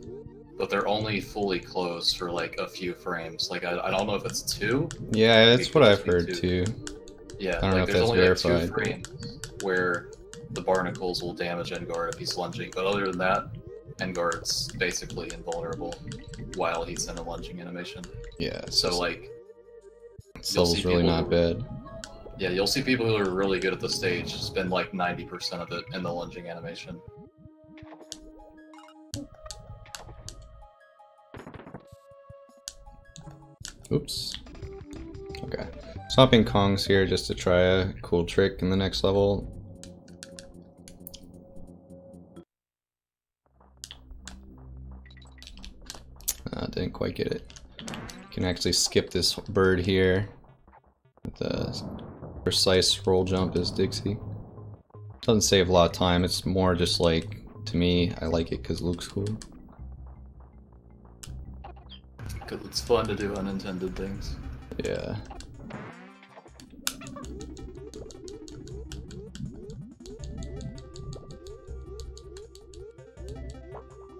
But they're only fully closed for like a few frames. Like, I don't know if it's 2. Yeah, that's what I've heard too. Yeah, I don't know like if there's that's only verified. like 2 frames where the barnacles will damage Endguard if he's lunging. But other than that, Endguard's basically invulnerable while he's in a lunging animation. Yeah, So like, this you'll level's see really people not bad. Yeah, you'll see people who are really good at the stage spend like 90% of it in the lunging animation. Oops. Okay. Swapping Kongs here just to try a cool trick in the next level. Didn't quite get it. You can actually skip this bird here with the precise roll jump as Dixie. Doesn't save a lot of time, it's more just like, to me, I like it because it looks cool. Because it's fun to do unintended things. Yeah.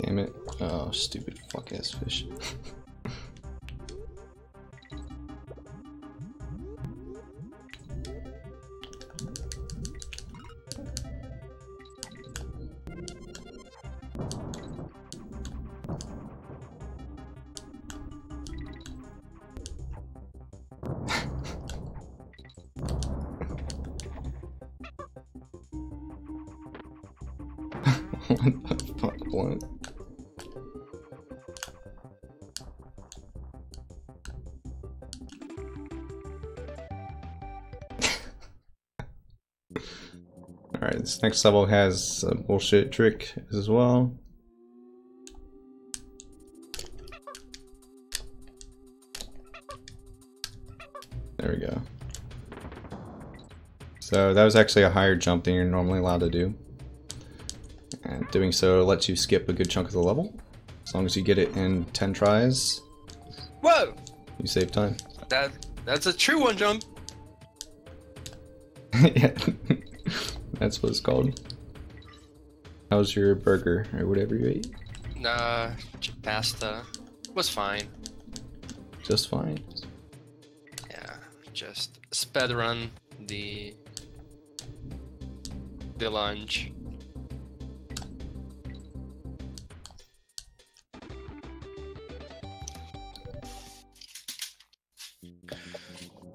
Damn it. Oh, stupid fuck ass fish. What the fuck, what? Alright, this next level has a bullshit trick as well. There we go. So that was actually a higher jump than you're normally allowed to do. And doing so lets you skip a good chunk of the level. As long as you get it in 10 tries, Whoa! you save time. That's a true one jump. Yeah, that's what it's called. How's your burger or whatever you ate? Pasta was fine. Just fine. Yeah, just sped run the lunch.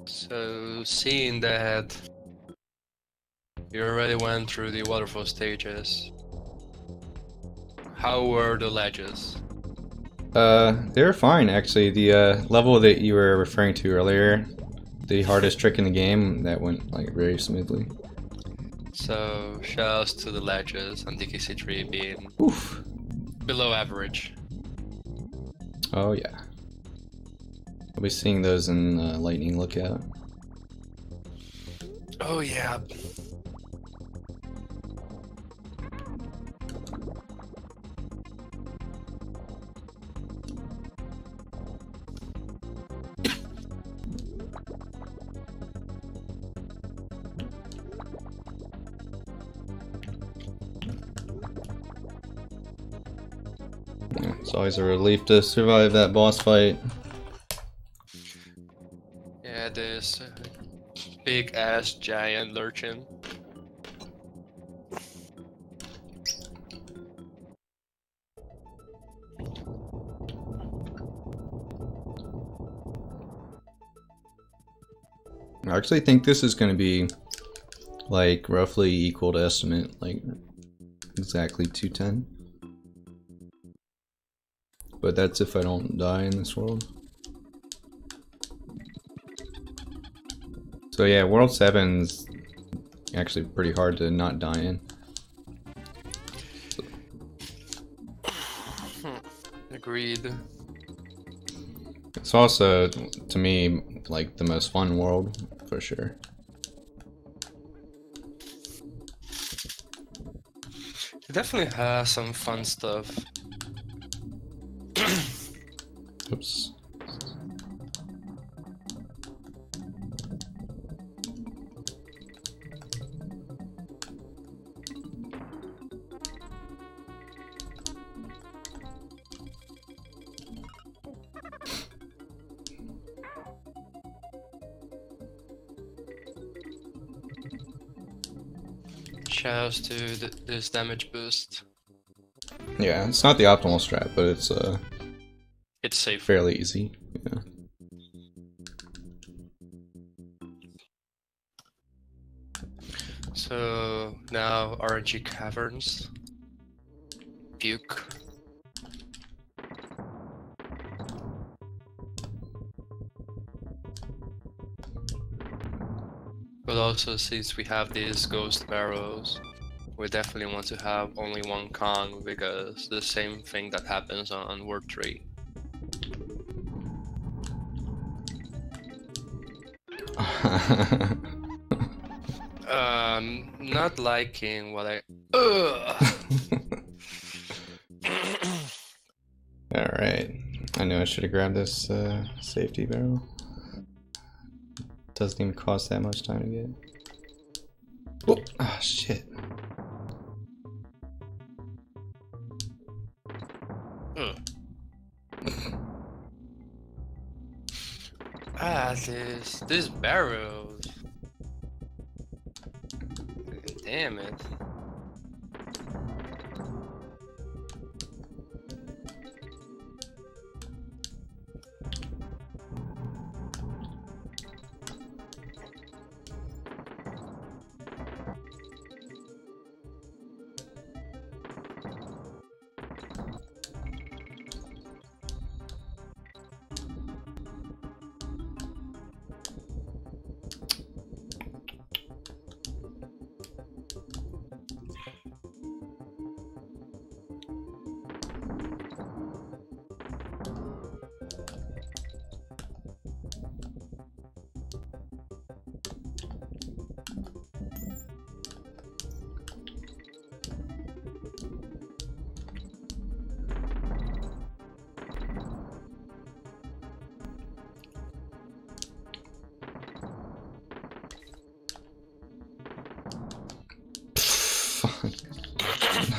So, seeing that you already went through the waterfall stages, how were the ledges? They're fine actually. The level that you were referring to earlier, the hardest trick in the game, that went like very smoothly. So, shouts to the ledges on DKC3 being Oof. below average. Oh yeah. I'll be seeing those in Lightning Lookout. Oh yeah. It's always a relief to survive that boss fight. Yeah, this big ass giant lurchin. I actually think this is going to be like roughly equal to estimate, like exactly 210. But that's if I don't die in this world. So yeah, World 7's actually pretty hard to not die in. Agreed. It's also, to me, like the most fun world, for sure. It definitely has some fun stuff. Oops. Shouts to this damage boost. Yeah, it's not the optimal strat, but it's It's safe. fairly easy. Yeah. So now RNG caverns. Puke. But also, since we have these ghost barrels, we definitely want to have only one Kong, because the same thing that happens on World 3. Not liking what I. Alright. I knew I should have grabbed this safety barrel. Doesn't even cost that much time to get. Oh, ah, shit. This barrels. Damn it.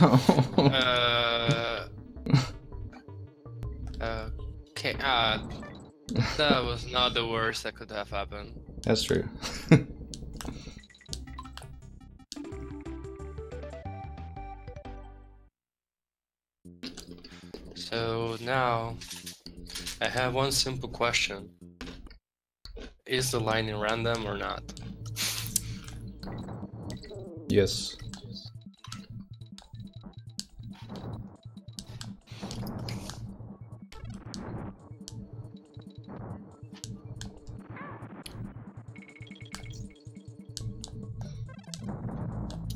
No. Okay, that was not the worst that could have happened. That's true. So now, I have one simple question. Is the lightning random or not? Yes.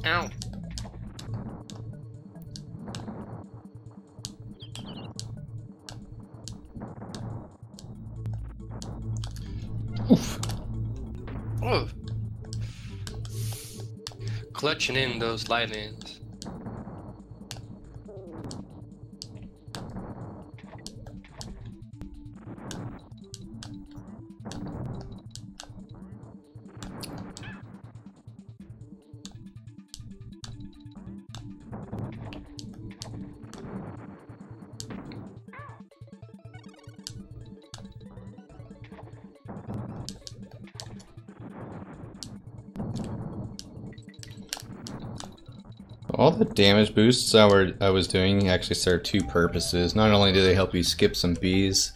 Ow. Oof. Oh. Clutching in those lightnings. All the damage boosts I was doing actually serve two purposes. Not only do they help you skip some bees,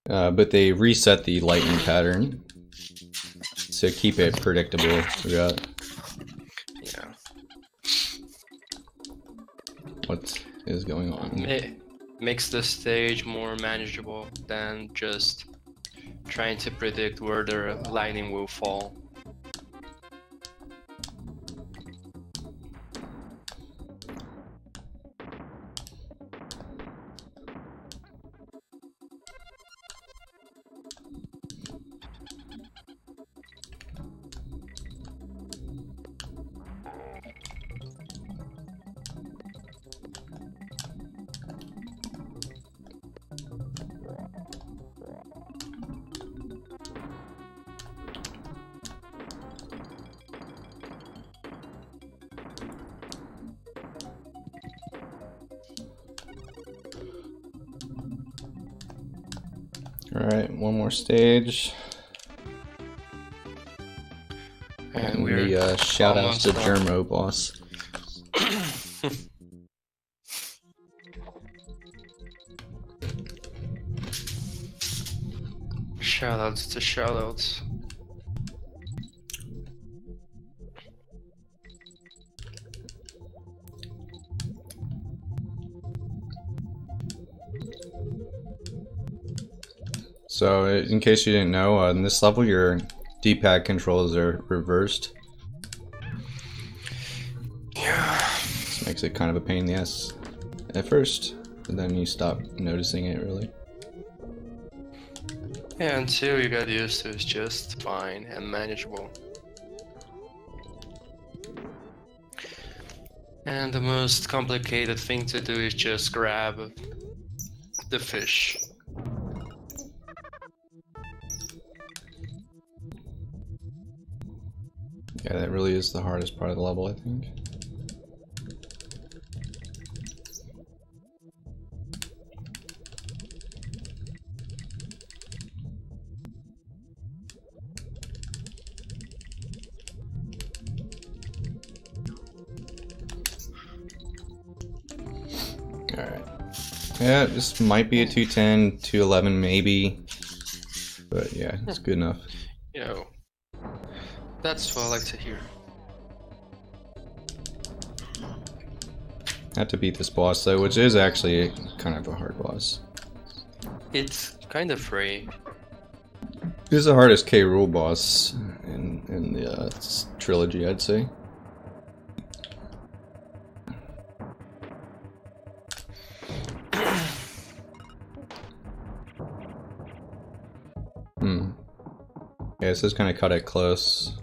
but they reset the lightning pattern. So keep it predictable throughout. Yeah. What is going on? It makes the stage more manageable than just trying to predict where the lightning will fall. Alright, one more stage. And the shout outs to almost done. Germo boss. Shoutouts to shoutouts. So, in case you didn't know, in this level your D-pad controls are reversed. Yeah. This makes it kind of a pain in the ass at first, but then you stop noticing it really. Yeah, until you get used to it, it's just fine and manageable. And the most complicated thing to do is just grab the fish. Yeah, that really is the hardest part of the level, I think. Alright. Yeah, this might be a 210, 211 maybe. But yeah, it's good enough. You know, that's what I like to hear. Have to beat this boss though, which is actually kind of a hard boss. It's kind of free. This is the hardest K. Rool boss in the trilogy, I'd say. Yeah, this is kind of cut it close.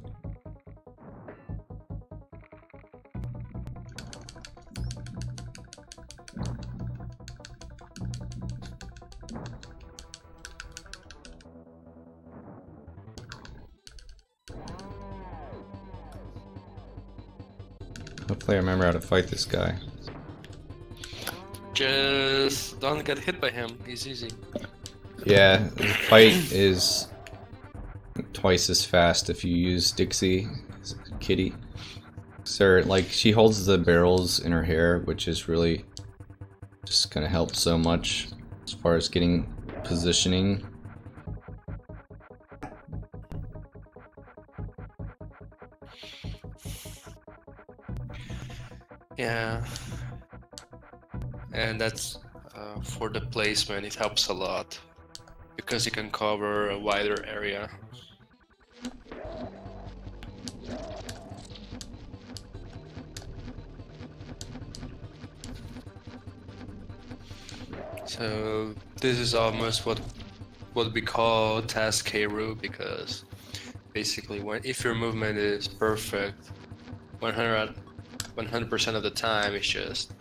Hopefully I remember how to fight this guy. Just don't get hit by him. He's easy. Yeah, the fight is twice as fast if you use Dixie, Kitty. So, like, she holds the barrels in her hair, which is really just gonna help so much as far as getting positioning. Yeah. And that's for the placement, it helps a lot. Because you can cover a wider area. So this is almost what we call task K. Rool, because basically if your movement is perfect 100% of the time, it's just...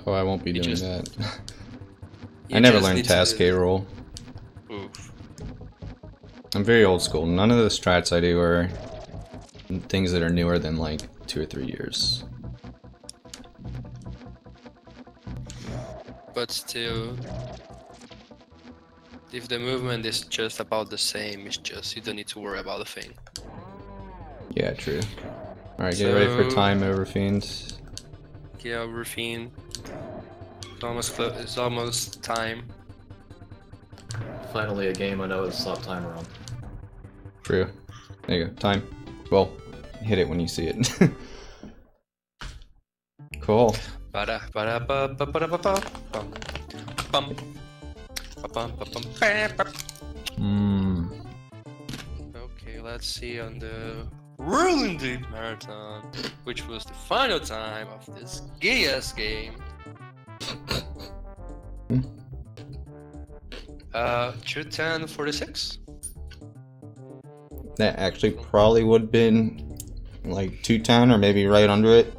Oh, I won't be doing just, that. I never learned task K. Rool. Oof. I'm very old school. None of the strats I do are things that are newer than like 2 or 3 years. But still, if the movement is just about the same, it's just, you don't need to worry about a thing. Yeah, true. Alright, get ready for time over Fiend. Yeah, over Fiend. It's almost time. Finally a game I know how to stop timer on. True. There you go. Time. Well, hit it when you see it. Cool. Okay, let's see on the Rollin Marathon, which was the final time of this gay-ass game. 2:10:46. That actually probably would have been like 210 or maybe right under it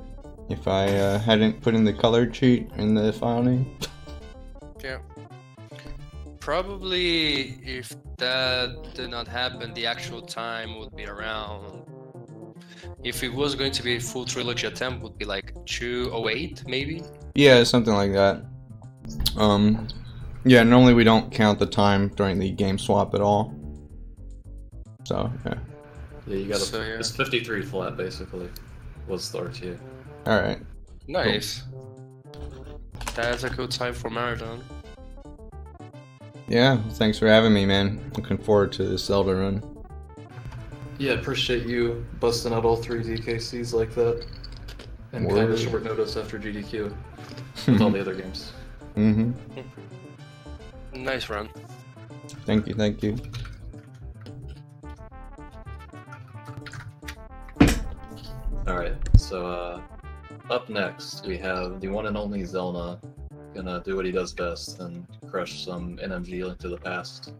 if I hadn't put in the color cheat in the file name. Yeah. Probably if that did not happen, the actual time would be around. If it was going to be a full trilogy attempt, would be like 2:08 maybe. Yeah, something like that. Yeah, normally we don't count the time during the game swap at all. So, yeah. Yeah, you gotta. So, yeah. It's 53 flat basically. Was the RTA. Alright. Nice. That's a good time for marathon. Yeah, thanks for having me, man. Looking forward to this Zelda run. Yeah, appreciate you busting out all 3 DKCs like that. And kind of short notice after GDQ. With all the other games. Mm-hmm. Nice run. Thank you, thank you. Alright, so up next we have the one and only Zelna gonna do what he does best and crush some NMG Link to the Past.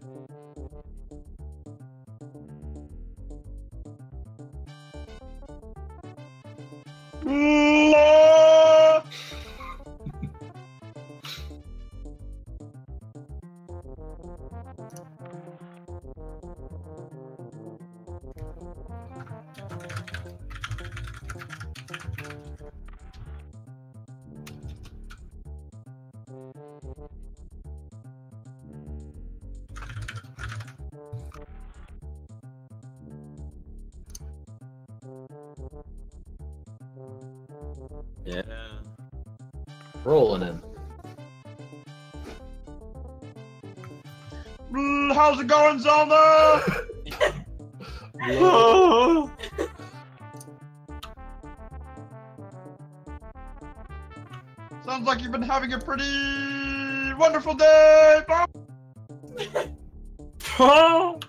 Yeah. Rolling in. How's it going, Zelda? Sounds like you've been having a pretty wonderful day, bro.